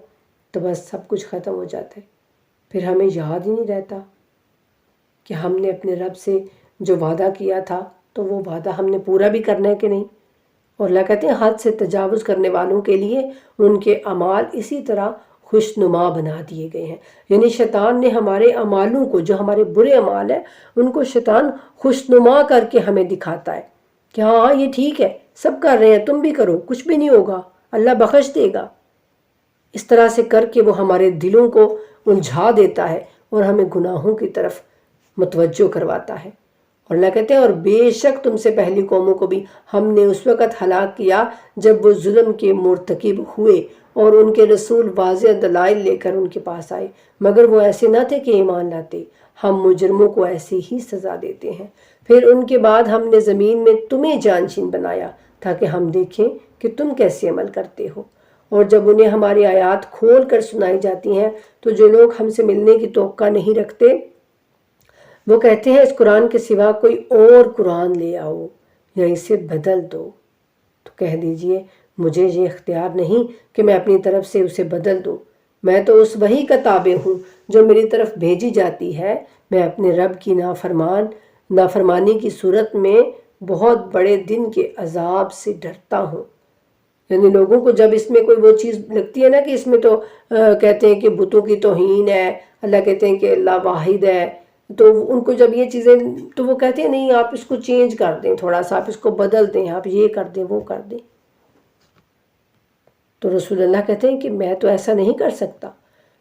تو بس سب کچھ ختم ہو جاتا ہے، پھر ہمیں یاد ہی نہیں رہتا کہ ہم نے اپنے رب سے جو وعدہ کیا تھا تو وہ وعدہ ہم نے پورا بھی کرنا ہے کہ نہیں۔ اور اللہ کہتے ہیں حد سے تجاوز کرنے والوں کے لیے ان کے اعمال اسی طرح خوشنما بنا دیے گئے ہیں، یعنی شیطان نے ہمارے اعمالوں کو، جو ہمارے برے اعمال ہیں ان کو شیطان خوشنما کر کے ہمیں دکھاتا ہے کہ ہاں یہ ٹھیک ہے، سب کر رہے ہیں، تم بھی کرو، کچھ بھی نہیں ہوگا، اللہ بخش دے گا۔ اس طرح سے کر کے وہ ہمارے دلوں کو الجھا دیتا ہے اور ہمیں گناہوں کی طرف متوجہ کرواتا ہے۔ اور اللہ کہتے ہیں اور بے شک تم سے پہلی قوموں کو بھی ہم نے اس وقت ہلاک کیا جب وہ ظلم کے مرتکب ہوئے اور ان کے رسول واضح دلائل لے کر ان کے پاس آئے، مگر وہ ایسے نہ تھے کہ ایمان لاتے۔ ہم مجرموں کو ایسے ہی سزا دیتے ہیں۔ پھر ان کے بعد ہم نے زمین میں تمہیں جانشین بنایا تاکہ ہم دیکھیں کہ تم کیسے عمل کرتے ہو۔ اور جب انہیں ہماری آیات کھول کر سنائی جاتی ہیں تو جو لوگ ہم سے ملنے کی توقع نہیں رکھتے وہ کہتے ہیں اس قرآن کے سوا کوئی اور قرآن لے آؤ یا اسے بدل دو۔ تو کہہ دیجئے مجھے یہ اختیار نہیں کہ میں اپنی طرف سے اسے بدل دوں، میں تو اس وحی کا تابع ہوں جو میری طرف بھیجی جاتی ہے۔ میں اپنے رب کی نافرمانی کی صورت میں بہت بڑے دن کے عذاب سے ڈرتا ہوں۔ یعنی لوگوں کو جب اس میں کوئی وہ چیز لگتی ہے نا کہ اس میں تو کہتے ہیں کہ بتوں کی توہین ہے، اللہ کہتے ہیں کہ اللہ واحد ہے، تو ان کو جب یہ چیزیں تو وہ کہتے ہیں نہیں آپ اس کو چینج کر دیں، تھوڑا سا آپ اس کو بدل دیں، آپ یہ کر دیں وہ کر دیں۔ تو رسول اللہ کہتے ہیں کہ میں تو ایسا نہیں کر سکتا۔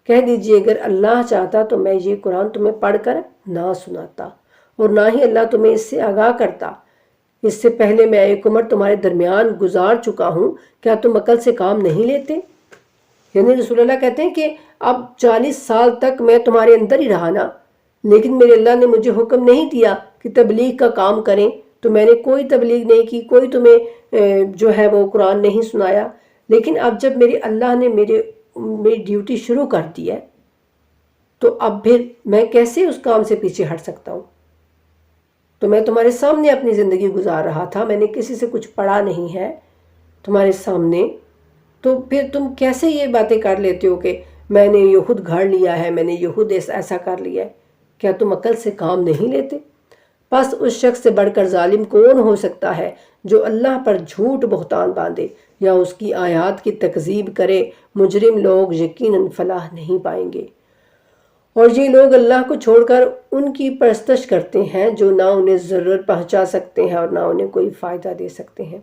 کہہ دیجئے اگر اللہ چاہتا تو میں یہ قرآن تمہیں پڑھ کر نہ سناتا اور نہ ہی اللہ تمہیں اس سے آگاہ کرتا۔ اس سے پہلے میں ایک عمر تمہارے درمیان گزار چکا ہوں، کیا تم عقل سے کام نہیں لیتے؟ یعنی رسول اللہ کہتے ہیں کہ اب 40 سال تک میں تمہارے اندر ہی رہا نا، لیکن میرے اللہ نے مجھے حکم نہیں دیا کہ تبلیغ کا کام کریں، تو میں نے کوئی تبلیغ نہیں کی، کوئی تمہیں جو ہے وہ قرآن نہیں سنایا۔ لیکن اب جب میرے اللہ نے میری ڈیوٹی شروع کر دی ہے تو اب پھر میں کیسے اس کام سے پیچھے ہٹ سکتا ہوں؟ تو میں تمہارے سامنے اپنی زندگی گزار رہا تھا، میں نے کسی سے کچھ پڑھا نہیں ہے تمہارے سامنے، تو پھر تم کیسے یہ باتیں کر لیتے ہو کہ میں نے یہ خود گھڑ لیا ہے، میں نے یہ خود ایسا کر لیا ہے؟ کیا تم عقل سے کام نہیں لیتے؟ پس اس شخص سے بڑھ کر ظالم کون ہو سکتا ہے جو اللہ پر جھوٹ بہتان باندھے یا اس کی آیات کی تکذیب کرے؟ مجرم لوگ یقیناً فلاح نہیں پائیں گے۔ اور یہ لوگ اللہ کو چھوڑ کر ان کی پرستش کرتے ہیں جو نہ انہیں ضرورت پہنچا سکتے ہیں اور نہ انہیں کوئی فائدہ دے سکتے ہیں۔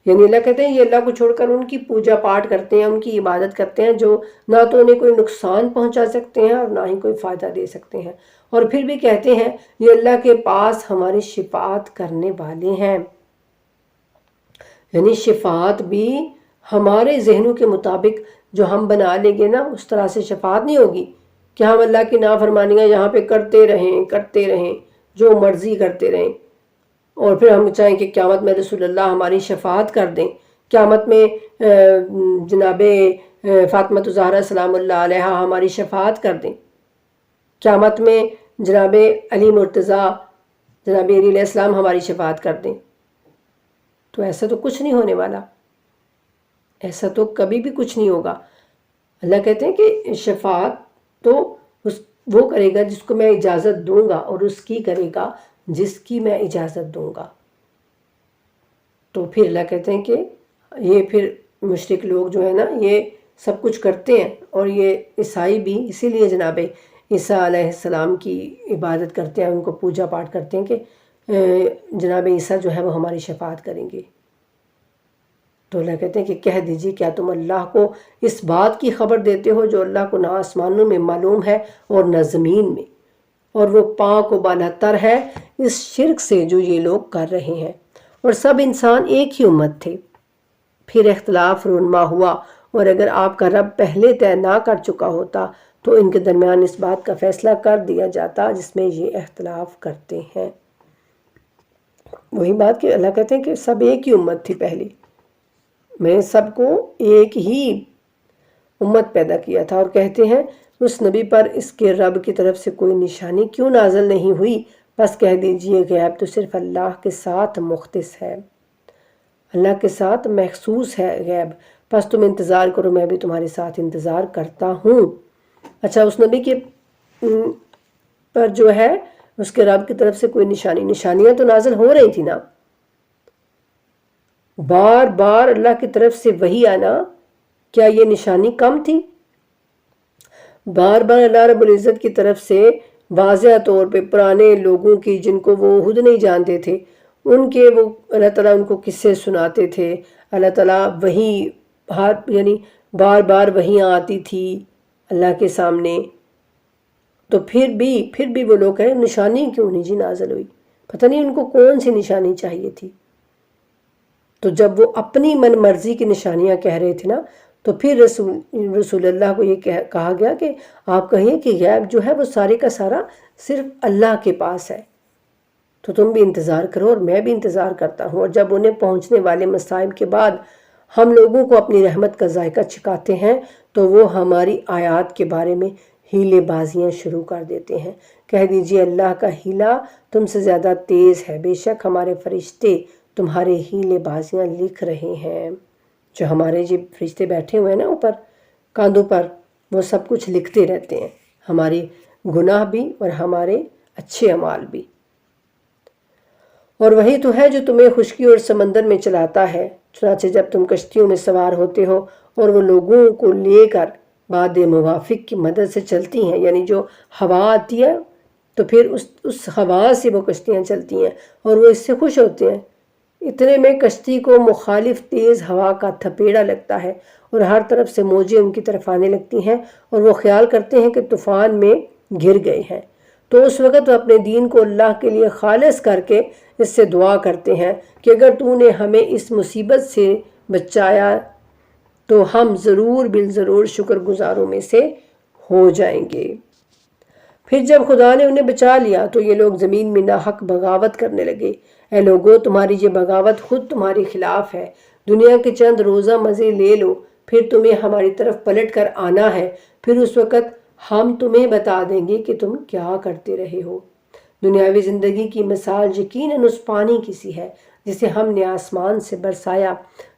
یعنی اللہ کہتے ہیں یہ اللہ کو چھوڑ کر ان کی پوجا پاٹ کرتے ہیں، ان کی عبادت کرتے ہیں جو نہ تو انہیں کوئی نقصان پہنچا سکتے ہیں اور نہ ہی کوئی فائدہ دے سکتے ہیں، اور پھر بھی کہتے ہیں یہ اللہ کے پاس ہماری شفاعت کرنے والے ہیں۔ یعنی شفاعت بھی ہمارے ذہنوں کے مطابق جو ہم بنا لیں گے نا اس طرح سے شفاعت نہیں ہوگی کہ ہم اللہ کی نافرمانیاں یہاں پہ کرتے رہیں جو مرضی کرتے رہیں، اور پھر ہم چاہیں کہ قیامت میں رسول اللہ ہماری شفاعت کر دیں، قیامت میں جناب فاطمہ الزہرا سلام اللہ علیہا ہماری شفاعت کر دیں، قیامت میں جناب علی مرتضیٰ جناب علی علیہ السلام ہماری شفاعت کر دیں۔ تو ایسا تو کچھ نہیں ہونے والا، ایسا تو کبھی بھی کچھ نہیں ہوگا۔ اللہ کہتے ہیں کہ شفاعت تو وہ کرے گا جس کو میں اجازت دوں گا، اور اس کی کرے گا جس کی میں اجازت دوں گا۔ تو پھر اللہ کہتے ہیں کہ یہ پھر مشرک لوگ جو ہے نا یہ سب کچھ کرتے ہیں، اور یہ عیسائی بھی اسی لیے جناب عیسیٰ علیہ السلام کی عبادت کرتے ہیں، ان کو پوجا پاٹ کرتے ہیں کہ جناب عیسیٰ جو ہے وہ ہماری شفاعت کریں گے۔ تو اللہ کہتے ہیں کہ کہہ دیجیے کیا تم اللہ کو اس بات کی خبر دیتے ہو جو اللہ کو نہ آسمانوں میں معلوم ہے اور نہ زمین میں، اور وہ پاک و بالا تر ہے اس شرک سے جو یہ لوگ کر رہے ہیں، اور سب انسان ایک ہی امت تھے، پھر اختلاف رونما ہوا، اور اگر آپ کا رب پہلے طے نہ کر چکا ہوتا تو ان کے درمیان اس بات کا فیصلہ کر دیا جاتا جس میں یہ اختلاف کرتے ہیں۔ وہی بات کہ اللہ کہتے ہیں کہ سب ایک ہی امت تھی، پہلے میں سب کو ایک ہی امت پیدا کیا تھا، اور کہتے ہیں اس نبی پر اس کے رب کی طرف سے کوئی نشانی کیوں نازل نہیں ہوئی؟ بس کہہ دیجئے غیب تو صرف اللہ کے ساتھ مختص ہے، اللہ کے ساتھ محسوس ہے غیب، بس تم انتظار کرو، میں بھی تمہارے ساتھ انتظار کرتا ہوں۔ اچھا، اس نبی کے پر جو ہے اس کے رب کی طرف سے کوئی نشانیاں تو نازل ہو رہی تھی نا، بار بار اللہ کی طرف سے وحی آنا، کیا یہ نشانی کم تھی؟ بار بار اللہ رب العزت کی طرف سے واضح طور پہ پرانے لوگوں کی جن کو وہ خود نہیں جانتے تھے ان کے وہ اللہ تعالیٰ ان کو قصے سناتے تھے، اللہ تعالیٰ وحی یعنی بار بار وحیاں آتی تھی اللہ کے سامنے، تو پھر بھی وہ لوگ کہیں نشانی کیوں نہیں جی نازل ہوئی؟ پتہ نہیں ان کو کون سی نشانی چاہیے تھی۔ تو جب وہ اپنی من مرضی کی نشانیاں کہہ رہے تھے نا، تو پھر رسول اللہ کو یہ کہا گیا کہ آپ کہیے کہ غیب جو ہے وہ سارے کا سارا صرف اللہ کے پاس ہے، تو تم بھی انتظار کرو اور میں بھی انتظار کرتا ہوں۔ اور جب انہیں پہنچنے والے مصائب کے بعد ہم لوگوں کو اپنی رحمت کا ذائقہ چکھاتے ہیں تو وہ ہماری آیات کے بارے میں ہیلے بازیاں شروع کر دیتے ہیں۔ کہہ دیجئے اللہ کا ہیلا تم سے زیادہ تیز ہے، بے شک ہمارے فرشتے تمہارے ہیلے بازیاں لکھ رہے ہیں۔ جو ہمارے جی فرشتے بیٹھے ہوئے ہیں نا اوپر کاندھوں پر، وہ سب کچھ لکھتے رہتے ہیں، ہماری گناہ بھی اور ہمارے اچھے اعمال بھی۔ اور وہی تو ہے جو تمہیں خشکی اور سمندر میں چلاتا ہے، چنانچہ جب تم کشتیوں میں سوار ہوتے ہو اور وہ لوگوں کو لے کر باد موافق کی مدد سے چلتی ہیں، یعنی جو ہوا آتی ہے تو پھر اس ہوا سے وہ کشتیاں چلتی ہیں اور وہ اس سے خوش ہوتے ہیں۔ اتنے میں کشتی کو مخالف تیز ہوا کا تھپیڑا لگتا ہے اور ہر طرف سے موجیں ان کی طرف آنے لگتی ہیں اور وہ خیال کرتے ہیں کہ طوفان میں گر گئے ہیں۔ تو اس وقت وہ اپنے دین کو اللہ کے لیے خالص کر کے اس سے دعا کرتے ہیں کہ اگر تو نے ہمیں اس مصیبت سے بچایا تو ہم بالضرور شکر گزاروں میں سے ہو جائیں گے۔ پھر جب خدا نے انہیں بچا لیا تو یہ لوگ زمین میں ناحق بغاوت کرنے لگے۔ اے لوگو، تمہاری یہ بغاوت خود تمہاری خلاف ہے، دنیا کے چند روزہ مزے لے لو، پھر تمہیں ہماری طرف پلٹ کر آنا ہے، پھر اس وقت ہم تمہیں بتا دیں گے کہ تم کیا کرتے رہے ہو۔ دنیاوی زندگی کی مثال یقیناً اس پانی کی سی ہے جسے ہم نے آسمان سے برسایا،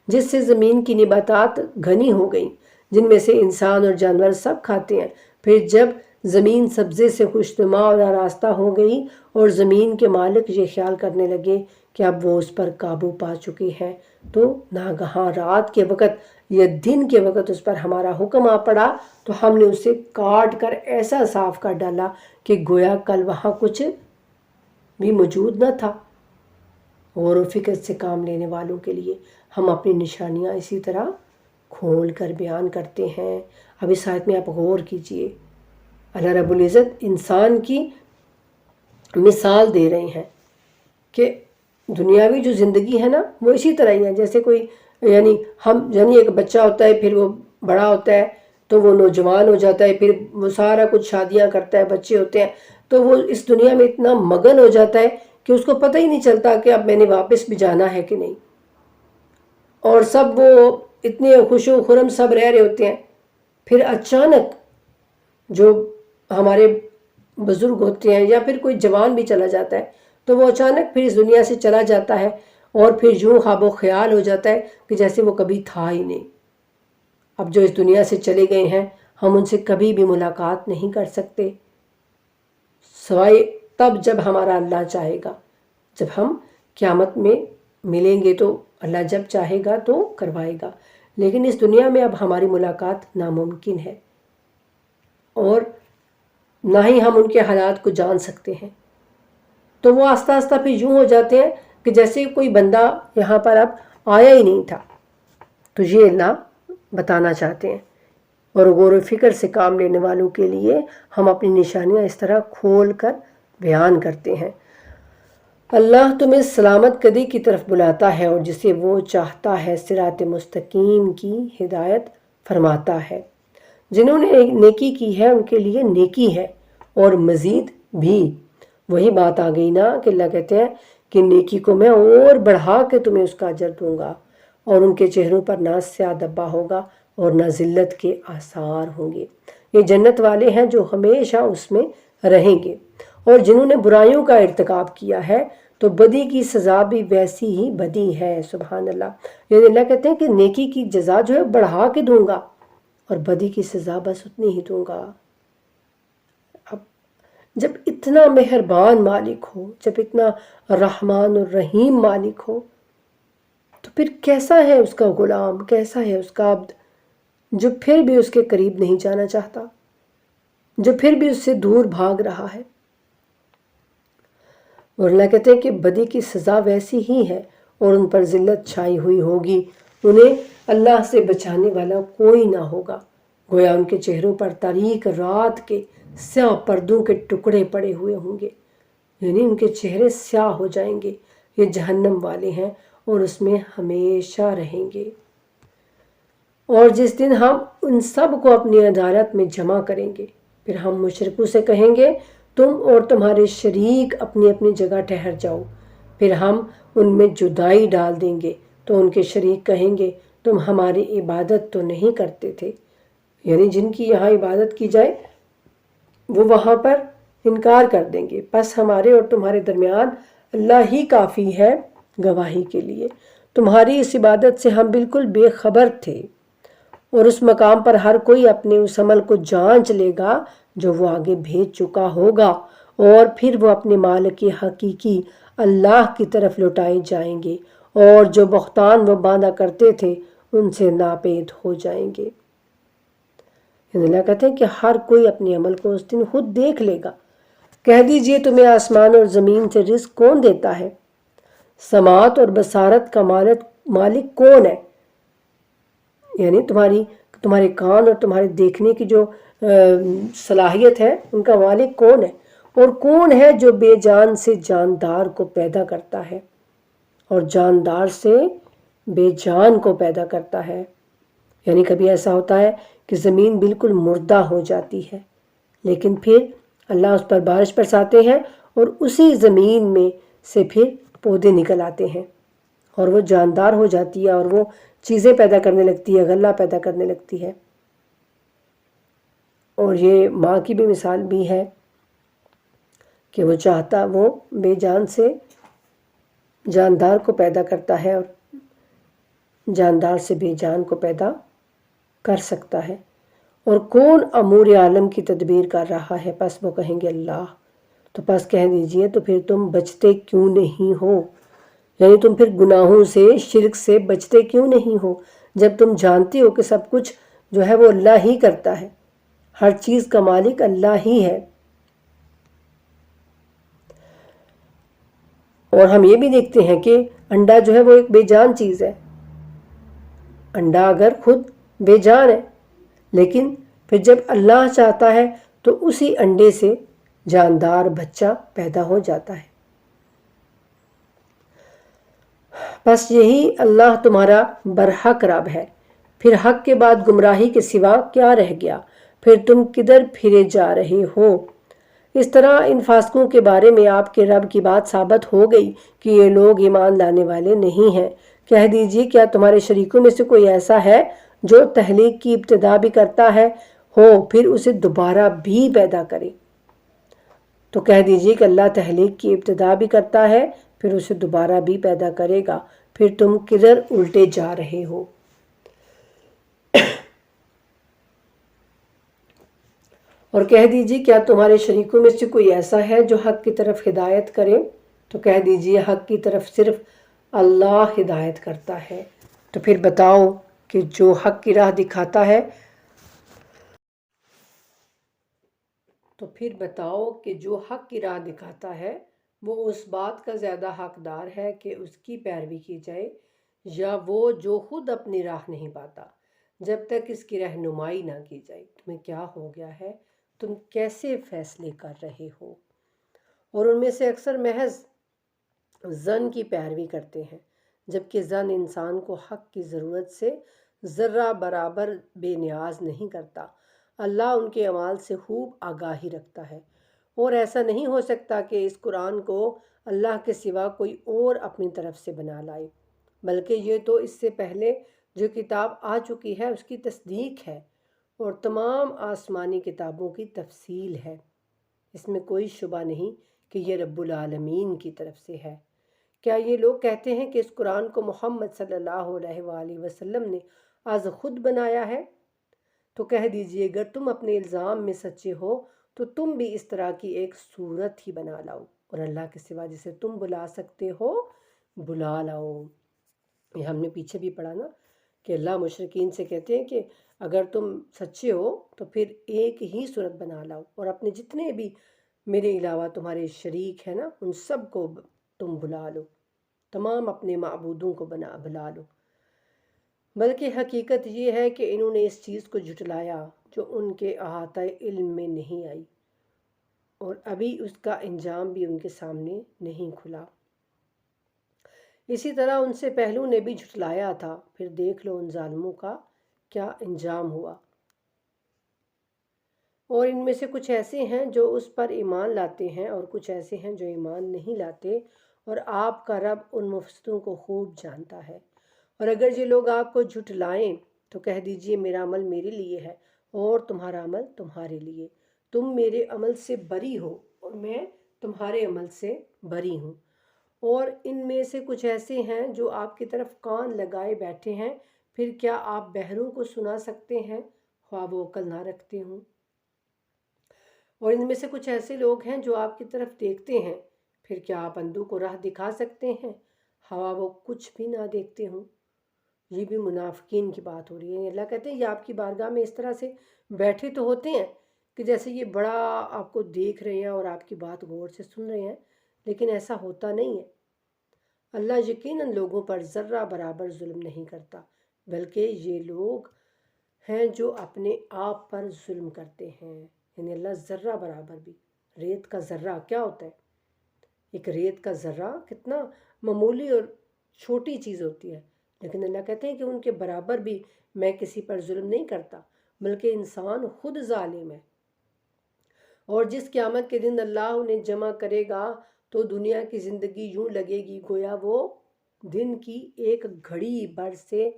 جس سے زمین کی نباتات گھنی ہو گئیں، جن میں سے انسان اور جانور سب کھاتے ہیں۔ پھر جب زمین سبزے سے خوشنما اور آراستہ ہو گئی اور زمین کے مالک یہ خیال کرنے لگے کہ اب وہ اس پر قابو پا چکے ہیں، تو ناگہاں رات کے وقت یا دن کے وقت اس پر ہمارا حکم آ پڑا تو ہم نے اسے کاٹ کر ایسا صاف کر ڈالا کہ گویا کل وہاں کچھ بھی موجود نہ تھا۔ غور و فکر سے کام لینے والوں کے لیے ہم اپنی نشانیاں اسی طرح کھول کر بیان کرتے ہیں۔ اب اس آیت میں آپ غور کیجئے، اللہ رب العزت انسان کی مثال دے رہے ہیں کہ دنیاوی جو زندگی ہے نا وہ اسی طرح ہی ہے جیسے کوئی یعنی ایک بچہ ہوتا ہے، پھر وہ بڑا ہوتا ہے تو وہ نوجوان ہو جاتا ہے، پھر وہ سارا کچھ شادیاں کرتا ہے، بچے ہوتے ہیں، تو وہ اس دنیا میں اتنا مگن ہو جاتا ہے کہ اس کو پتہ ہی نہیں چلتا کہ اب میں نے واپس بھی جانا ہے کہ نہیں، اور سب وہ اتنے خوش و خرم سب رہ رہے ہوتے ہیں۔ پھر اچانک جو ہمارے بزرگ ہوتے ہیں یا پھر کوئی جوان بھی چلا جاتا ہے تو وہ اچانک پھر اس دنیا سے چلا جاتا ہے، اور پھر یوں خواب و خیال ہو جاتا ہے کہ جیسے وہ کبھی تھا ہی نہیں۔ اب جو اس دنیا سے چلے گئے ہیں ہم ان سے کبھی بھی ملاقات نہیں کر سکتے، سوائے تب جب ہمارا اللہ چاہے گا، جب ہم قیامت میں ملیں گے تو اللہ جب چاہے گا تو کروائے گا، لیکن اس دنیا میں اب ہماری ملاقات ناممکن ہے، اور نہ ہی ہم ان کے حالات کو جان سکتے ہیں۔ تو وہ آہستہ آہستہ پھر یوں ہو جاتے ہیں کہ جیسے کوئی بندہ یہاں پر اب آیا ہی نہیں تھا۔ تو یہ اللہ بتانا چاہتے ہیں، اور غور و فکر سے کام لینے والوں کے لیے ہم اپنی نشانیاں اس طرح کھول کر بیان کرتے ہیں۔ اللہ تمہیں سلامت قدی کی طرف بلاتا ہے، اور جسے وہ چاہتا ہے صراط مستقیم کی ہدایت فرماتا ہے۔ جنہوں نے نیکی کی ہے ان کے لیے نیکی ہے، اور مزید بھی۔ وہی بات آ گئی نا کہ اللہ کہتے ہیں کہ نیکی کو میں اور بڑھا کے تمہیں اس کا اجر دوں گا، اور ان کے چہروں پر نہ سیاہ دبا ہوگا اور نہ ذلت کے آثار ہوں گے۔ یہ جنت والے ہیں جو ہمیشہ اس میں رہیں گے۔ اور جنہوں نے برائیوں کا ارتکاب کیا ہے تو بدی کی سزا بھی ویسی ہی بدی ہے۔ سبحان اللہ۔ یعنی اللہ کہتے ہیں کہ نیکی کی جزا جو ہے بڑھا کے دوں گا، اور بدی کی سزا بس اتنی ہی دوں گا۔ اب جب اتنا مہربان مالک ہو، جب اتنا رحمان اور رحیم مالک ہو، تو پھر کیسا ہے اس کا غلام، کیسا ہے اس کا عبد جو پھر بھی اس کے قریب نہیں جانا چاہتا، جو پھر بھی اس سے دور بھاگ رہا ہے۔ اور اللہ کہتے ہیں کہ بدی کی سزا ویسی ہی ہے، اور ان پر ذلت چھائی ہوئی ہوگی، انہیں اللہ سے بچانے والا کوئی نہ ہوگا۔ گویا ان کے چہروں پر تاریک رات کے سیاہ پردوں کے ٹکڑے پڑے ہوئے ہوں گے، یعنی ان کے چہرے سیاہ ہو جائیں گے۔ یہ جہنم والے ہیں اور اس میں ہمیشہ رہیں گے۔ اور جس دن ہم ان سب کو اپنی عدالت میں جمع کریں گے، پھر ہم مشرکوں سے کہیں گے تم اور تمہارے شریک اپنی اپنی جگہ ٹھہر جاؤ۔ پھر ہم ان میں جدائی ڈال دیں گے تو ان کے شریک کہیں گے تم ہماری عبادت تو نہیں کرتے تھے، یعنی جن کی یہاں عبادت کی جائے وہ وہاں پر انکار کر دیں گے۔ پس ہمارے اور تمہارے درمیان اللہ ہی کافی ہے گواہی کے لیے، تمہاری اس عبادت سے ہم بالکل بے خبر تھے، اور اس مقام پر ہر کوئی اپنے اس عمل کو جانچ لے گا جو وہ آگے بھیج چکا ہوگا، اور پھر وہ اپنے مالک حقیقی اللہ کی طرف لوٹائے جائیں گے، اور جو بہتان وہ باندھا کرتے تھے ان سے ناپید ہو جائیں گے۔ اللہ کہتے ہیں کہ ہر کوئی اپنے عمل کو اس دن خود دیکھ لے گا۔ کہہ دیجئے تمہیں آسمان اور زمین سے رزق کون دیتا ہے؟ سماعت اور بصارت کا مالک کون ہے؟ یعنی تمہارے کان اور تمہارے دیکھنے کی جو صلاحیت ہے ان کا مالک کون ہے؟ اور کون ہے جو بے جان سے جاندار کو پیدا کرتا ہے اور جاندار سے بے جان کو پیدا کرتا ہے؟ یعنی کبھی ایسا ہوتا ہے کہ زمین بالکل مردہ ہو جاتی ہے، لیکن پھر اللہ اس پر بارش برساتے ہیں اور اسی زمین میں سے پھر پودے نکل آتے ہیں، اور وہ جاندار ہو جاتی ہے، اور وہ چیزیں پیدا کرنے لگتی ہے، غلہ پیدا کرنے لگتی ہے۔ اور یہ ماں کی بھی مثال بھی ہے کہ وہ چاہتا وہ بے جان سے جاندار کو پیدا کرتا ہے، اور جاندار سے بے جان کو پیدا کر سکتا ہے۔ اور کون امور عالم کی تدبیر کر رہا ہے؟ پس وہ کہیں گے اللہ۔ تو پس کہہ دیجئے تو پھر تم بچتے کیوں نہیں ہو؟ یعنی تم پھر گناہوں سے، شرک سے بچتے کیوں نہیں ہو، جب تم جانتے ہو کہ سب کچھ جو ہے وہ اللہ ہی کرتا ہے، ہر چیز کا مالک اللہ ہی ہے۔ اور ہم یہ بھی دیکھتے ہیں کہ انڈا جو ہے وہ ایک بے جان چیز ہے۔ انڈا اگر خود بے جان ہے، لیکن پھر جب اللہ چاہتا ہے تو اسی انڈے سے جاندار بچہ پیدا ہو جاتا ہے۔ بس یہی اللہ تمہارا برحق رب ہے، پھر حق کے بعد گمراہی کے سوا کیا رہ گیا؟ پھر تم کدھر پھرے جا رہے ہو؟ اس طرح ان فاسقوں کے بارے میں آپ کے رب کی بات ثابت ہو گئی کہ یہ لوگ ایمان لانے والے نہیں ہیں۔ کہہ دیجیے کیا تمہارے شریکوں میں سے کوئی ایسا ہے جو تخلیق کی ابتدا بھی کرتا ہے ہو پھر اسے دوبارہ بھی پیدا کرے؟ تو کہہ دیجیے کہ اللہ تخلیق کی ابتدا بھی کرتا ہے پھر اسے دوبارہ بھی پیدا کرے گا، پھر تم کدھر الٹے جا رہے ہو؟ اور کہہ دیجیے کیا تمہارے شریکوں میں سے کوئی ایسا ہے جو حق کی طرف ہدایت کرے؟ تو کہہ دیجیے حق کی طرف صرف اللہ ہدایت کرتا ہے۔ تو پھر بتاؤ کہ جو حق کی راہ دکھاتا ہے وہ اس بات کا زیادہ حقدار ہے کہ اس کی پیروی کی جائے، یا وہ جو خود اپنی راہ نہیں پاتا جب تک اس کی رہنمائی نہ کی جائے؟ تمہیں کیا ہو گیا ہے؟ تم کیسے فیصلے کر رہے ہو؟ اور ان میں سے اکثر محض ظن کی پیروی کرتے ہیں، جبکہ ظن انسان کو حق کی ضرورت سے ذرہ برابر بے نیاز نہیں کرتا۔ اللہ ان کے اعمال سے خوب آگاہی رکھتا ہے، اور ایسا نہیں ہو سکتا کہ اس قرآن کو اللہ کے سوا کوئی اور اپنی طرف سے بنا لائے، بلکہ یہ تو اس سے پہلے جو کتاب آ چکی ہے اس کی تصدیق ہے اور تمام آسمانی کتابوں کی تفصیل ہے۔ اس میں کوئی شبہ نہیں کہ یہ رب العالمین کی طرف سے ہے۔ کیا یہ لوگ کہتے ہیں کہ اس قرآن کو محمد صلی اللہ علیہ وآلہ وسلم نے از خود بنایا ہے؟ تو کہہ دیجئے اگر تم اپنے الزام میں سچے ہو تو تم بھی اس طرح کی ایک صورت ہی بنا لاؤ، اور اللہ کے سوا جسے تم بلا سکتے ہو بلا لاؤ۔ یہ ہم نے پیچھے بھی پڑھا نا کہ اللہ مشرکین سے کہتے ہیں کہ اگر تم سچے ہو تو پھر ایک ہی صورت بنا لاؤ، اور اپنے جتنے بھی میرے علاوہ تمہارے شریک ہیں نا ان سب کو تم بلا لو، تمام اپنے معبودوں کو بلا لو۔ بلکہ حقیقت یہ ہے کہ انہوں نے اس چیز کو جھٹلایا جو ان کے احاطہ علم میں نہیں آئی، اور ابھی اس کا انجام بھی ان کے سامنے نہیں کھلا۔ اسی طرح ان سے پہلو نے بھی جھٹلایا تھا، پھر دیکھ لو ان ظالموں کا کیا انجام ہوا۔ اور ان میں سے کچھ ایسے ہیں جو اس پر ایمان لاتے ہیں اور کچھ ایسے ہیں جو ایمان نہیں لاتے، اور آپ کا رب ان مفسدوں کو خوب جانتا ہے۔ اور اگر یہ لوگ آپ کو جھٹلائیں تو کہہ دیجئے میرا عمل میرے لیے ہے اور تمہارا عمل تمہارے لیے، تم میرے عمل سے بری ہو اور میں تمہارے عمل سے بری ہوں۔ اور ان میں سے کچھ ایسے ہیں جو آپ کی طرف کان لگائے بیٹھے ہیں، پھر کیا آپ بہروں کو سنا سکتے ہیں خواہ وہ عقل نہ رکھتے ہوں؟ اور ان میں سے کچھ ایسے لوگ ہیں جو آپ کی طرف دیکھتے ہیں، پھر کیا آپ اندھوں کو راہ دکھا سکتے ہیں خواہ وہ کچھ بھی نہ دیکھتے ہوں؟ یہ بھی منافقین کی بات ہو رہی ہے۔ اللہ کہتے ہیں یہ آپ کی بارگاہ میں اس طرح سے بیٹھے تو ہوتے ہیں کہ جیسے یہ بڑا آپ کو دیکھ رہے ہیں اور آپ کی بات غور سے سن رہے ہیں، لیکن ایسا ہوتا نہیں ہے۔ اللہ یقیناً لوگوں پر ذرہ برابر ظلم نہیں کرتا، بلکہ یہ لوگ ہیں جو اپنے آپ پر ظلم کرتے ہیں۔ یعنی اللہ ذرہ برابر بھی، ریت کا ذرہ کیا ہوتا ہے؟ ایک ریت کا ذرہ کتنا معمولی اور چھوٹی چیز ہوتی ہے، لیکن اللہ کہتے ہیں کہ ان کے برابر بھی میں کسی پر ظلم نہیں کرتا، بلکہ انسان خود ظالم ہے۔ اور جس قیامت کے دن اللہ انہیں جمع کرے گا تو دنیا کی زندگی یوں لگے گی گویا وہ دن کی ایک گھڑی بھر سے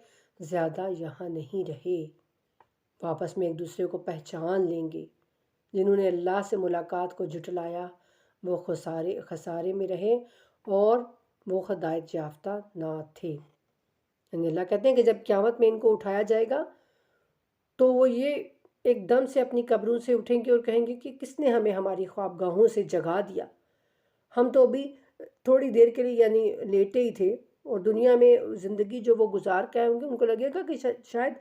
زیادہ یہاں نہیں رہے۔ وہ آپس میں ایک دوسرے کو پہچان لیں گے۔ جنہوں نے اللہ سے ملاقات کو جھٹلایا وہ خسارے میں رہے اور وہ ہدایت یافتہ نہ تھے۔ یعنی اللہ کہتے ہیں کہ جب قیامت میں ان کو اٹھایا جائے گا تو وہ یہ ایک دم سے اپنی قبروں سے اٹھیں گے اور کہیں گے کہ کس نے ہمیں ہماری خوابگاہوں سے جگا دیا؟ ہم تو ابھی تھوڑی دیر کے لیے یعنی لیٹے ہی تھے، اور دنیا میں زندگی جو وہ گزار کے آئے ہوں گے ان کو لگے گا کہ شاید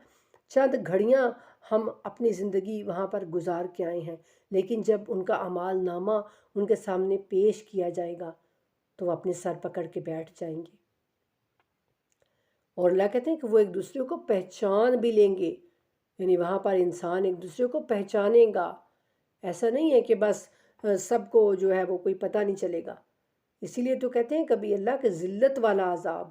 چند گھڑیاں ہم اپنی زندگی وہاں پر گزار کے آئے ہیں، لیکن جب ان کا اعمال نامہ ان کے سامنے پیش کیا جائے گا تو وہ اپنے سر پکڑ کے بیٹھ جائیں گے۔ اور اللہ کہتے ہیں کہ وہ ایک دوسرے کو پہچان بھی لیں گے، یعنی وہاں پر انسان ایک دوسرے کو پہچانے گا۔ ایسا نہیں ہے کہ بس سب کو جو ہے وہ کوئی پتہ نہیں چلے گا۔ اسی لیے تو کہتے ہیں کبھی اللہ کے ذلت والا عذاب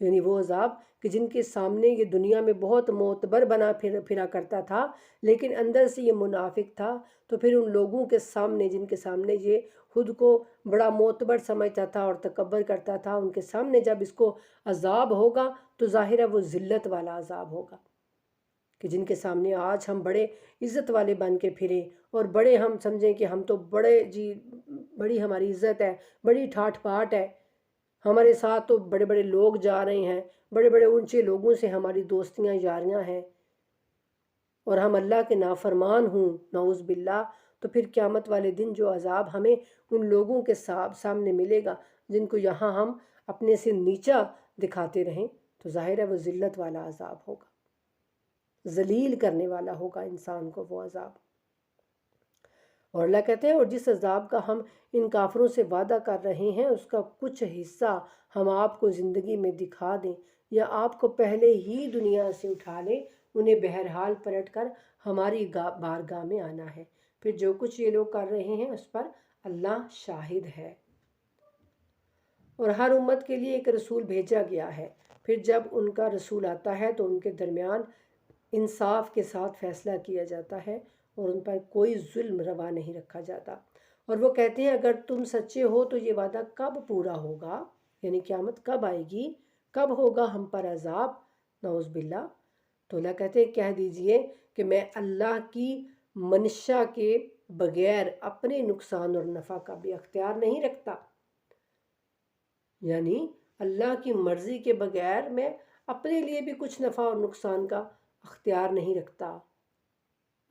یعنی وہ عذاب کہ جن کے سامنے یہ دنیا میں بہت معتبر بنا پھرا کرتا تھا، لیکن اندر سے یہ منافق تھا، تو پھر ان لوگوں کے سامنے جن کے سامنے یہ خود کو بڑا معتبر سمجھتا تھا اور تکبر کرتا تھا، ان کے سامنے جب اس کو عذاب ہوگا تو ظاہر ہے وہ ذلت والا عذاب ہوگا، کہ جن کے سامنے آج ہم بڑے عزت والے بن کے پھریں اور بڑے ہم سمجھیں کہ ہم تو بڑے جی بڑی ہماری عزت ہے، بڑی ٹھاٹھ پاٹ ہے، ہمارے ساتھ تو بڑے بڑے لوگ جا رہے ہیں، بڑے بڑے اونچے لوگوں سے ہماری دوستیاں یاریاں ہیں، اور ہم اللہ کے نافرمان ہوں نعوذ باللہ، تو پھر قیامت والے دن جو عذاب ہمیں ان لوگوں کے سامنے ملے گا جن کو یہاں ہم اپنے سے نیچا دکھاتے رہیں، تو ظاہر ہے وہ ذلت والا عذاب ہوگا، ذلیل کرنے والا ہوگا انسان کو وہ عذاب۔ اور اللہ کہتے ہیں اور جس عذاب کا ہم ان کافروں سے وعدہ کر رہے ہیں اس کا کچھ حصہ ہم آپ کو زندگی میں دکھا دیں یا آپ کو پہلے ہی دنیا سے اٹھا لیں، انہیں بہرحال پلٹ کر ہماری بارگاہ میں آنا ہے، پھر جو کچھ یہ لوگ کر رہے ہیں اس پر اللہ شاہد ہے۔ اور ہر امت کے لیے ایک رسول بھیجا گیا ہے، پھر جب ان کا رسول آتا ہے تو ان کے درمیان انصاف کے ساتھ فیصلہ کیا جاتا ہے اور ان پر کوئی ظلم روا نہیں رکھا جاتا، اور وہ کہتے ہیں اگر تم سچے ہو تو یہ وعدہ کب پورا ہوگا، یعنی قیامت کب آئے گی، کب ہوگا ہم پر عذاب، نعوذ باللہ۔ تو اللہ کہتے ہیں کہہ دیجئے کہ میں اللہ کی منشا کے بغیر اپنے نقصان اور نفع کا بھی اختیار نہیں رکھتا، یعنی اللہ کی مرضی کے بغیر میں اپنے لیے بھی کچھ نفع اور نقصان کا اختیار نہیں رکھتا۔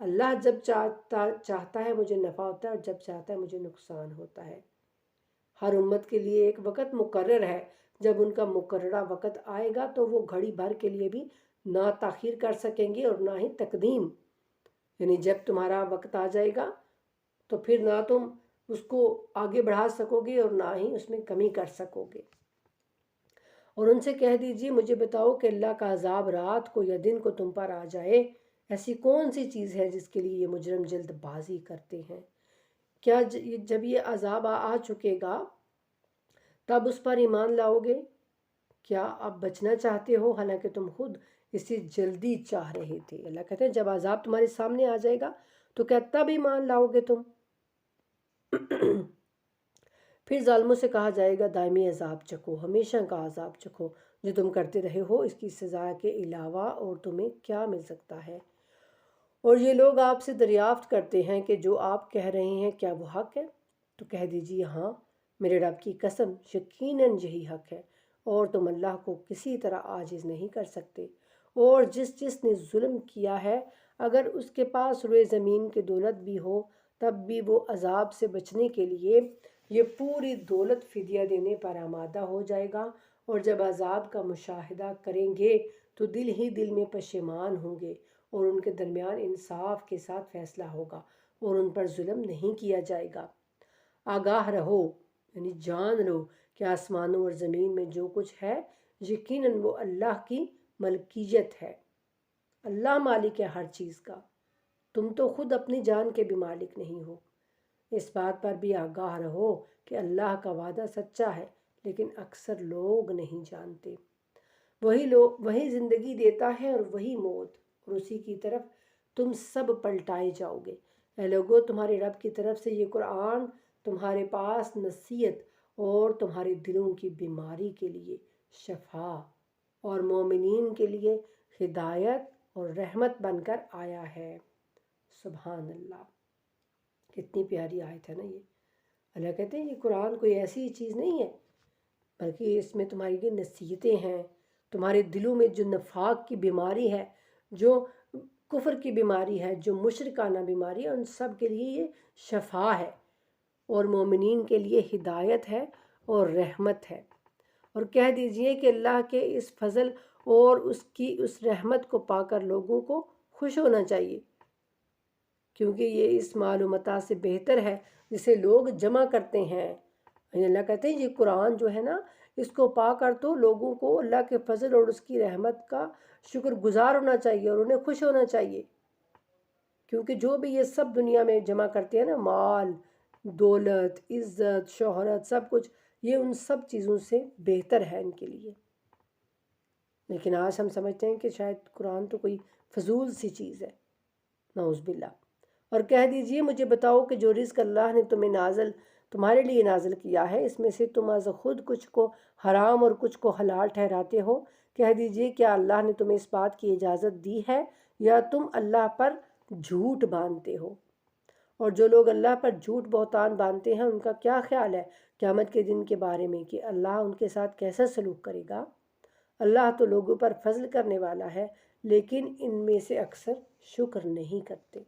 اللہ جب چاہتا ہے مجھے نفع ہوتا ہے اور جب چاہتا ہے مجھے نقصان ہوتا ہے۔ ہر امت کے لیے ایک وقت مقرر ہے، جب ان کا مقررہ وقت آئے گا تو وہ گھڑی بھر کے لیے بھی نہ تاخیر کر سکیں گے اور نہ ہی تقدیم، یعنی جب تمہارا وقت آ جائے گا تو پھر نہ تم اس کو آگے بڑھا سکو گے اور نہ ہی اس میں کمی کر سکو گے۔ اور ان سے کہہ دیجئے مجھے بتاؤ کہ اللہ کا عذاب رات کو یا دن کو تم پر آ جائے، ایسی کون سی چیز ہے جس کے لیے یہ مجرم جلد بازی کرتے ہیں؟ کیا جب یہ عذاب آ چکے گا تب اس پر ایمان لاؤ گے؟ کیا اب بچنا چاہتے ہو حالانکہ تم خود اسے جلدی چاہ رہے تھے؟ اللہ کہتے ہیں جب عذاب تمہارے سامنے آ جائے گا تو کیا تب ایمان لاؤ گے تم؟ پھر ظالموں سے کہا جائے گا دائمی عذاب چکھو، ہمیشہ کا عذاب چکھو جو تم کرتے رہے ہو، اس کی سزا کے علاوہ اور تمہیں کیا مل سکتا ہے؟ اور یہ لوگ آپ سے دریافت کرتے ہیں کہ جو آپ کہہ رہے ہیں کیا وہ حق ہے؟ تو کہہ دیجیے ہاں میرے رب کی قسم یقیناً یہی حق ہے، اور تم اللہ کو کسی طرح عاجز نہیں کر سکتے۔ اور جس نے ظلم کیا ہے اگر اس کے پاس روئے زمین کی دولت بھی ہو تب بھی وہ عذاب سے بچنے کے لیے یہ پوری دولت فدیہ دینے پر آمادہ ہو جائے گا، اور جب عذاب کا مشاہدہ کریں گے تو دل ہی دل میں پشیمان ہوں گے، اور ان کے درمیان انصاف کے ساتھ فیصلہ ہوگا اور ان پر ظلم نہیں کیا جائے گا۔ آگاہ رہو، یعنی جان لو کہ آسمانوں اور زمین میں جو کچھ ہے یقیناً وہ اللہ کی ملکیت ہے، اللہ مالک ہے ہر چیز کا، تم تو خود اپنی جان کے بھی مالک نہیں ہو۔ اس بات پر بھی آگاہ رہو کہ اللہ کا وعدہ سچا ہے لیکن اکثر لوگ نہیں جانتے۔ وہی زندگی دیتا ہے اور وہی موت، اور اسی کی طرف تم سب پلٹائے جاؤ گے۔ اے لوگو تمہارے رب کی طرف سے یہ قرآن تمہارے پاس نصیحت اور تمہارے دلوں کی بیماری کے لیے شفا اور مومنین کے لیے ہدایت اور رحمت بن کر آیا ہے۔ سبحان اللہ، کتنی پیاری آیت ہے نا یہ۔ اللہ کہتے ہیں یہ قرآن کوئی ایسی چیز نہیں ہے بلکہ اس میں تمہاری لیے نصیحتیں ہیں، تمہارے دلوں میں جو نفاق کی بیماری ہے، جو کفر کی بیماری ہے، جو مشرکانہ بیماری ہے، ان سب کے لیے یہ شفا ہے، اور مومنین کے لیے ہدایت ہے اور رحمت ہے۔ اور کہہ دیجئے کہ اللہ کے اس فضل اور اس کی اس رحمت کو پا کر لوگوں کو خوش ہونا چاہیے، کیونکہ یہ اس مال و متاع سے بہتر ہے جسے لوگ جمع کرتے ہیں۔ اللہ کہتے ہیں یہ قرآن جو ہے نا، اس کو پا کر تو لوگوں کو اللہ کے فضل اور اس کی رحمت کا شکر گزار ہونا چاہیے اور انہیں خوش ہونا چاہیے، کیونکہ جو بھی یہ سب دنیا میں جمع کرتے ہیں نا، مال، دولت، عزت، شہرت، سب کچھ، یہ ان سب چیزوں سے بہتر ہے ان کے لیے۔ لیکن آج ہم سمجھتے ہیں کہ شاید قرآن تو کوئی فضول سی چیز ہے، نعوذ باللہ۔ اور کہہ دیجئے مجھے بتاؤ کہ جو رزق اللہ نے تمہارے لیے نازل کیا ہے، اس میں سے تم از خود کچھ کو حرام اور کچھ کو حلال ٹھہراتے ہو۔ کہہ دیجئے کیا اللہ نے تمہیں اس بات کی اجازت دی ہے یا تم اللہ پر جھوٹ باندھتے ہو؟ اور جو لوگ اللہ پر جھوٹ بہتان باندھتے ہیں ان کا کیا خیال ہے قیامت کے دن کے بارے میں کہ اللہ ان کے ساتھ کیسا سلوک کرے گا؟ اللہ تو لوگوں پر فضل کرنے والا ہے، لیکن ان میں سے اکثر شکر نہیں کرتے۔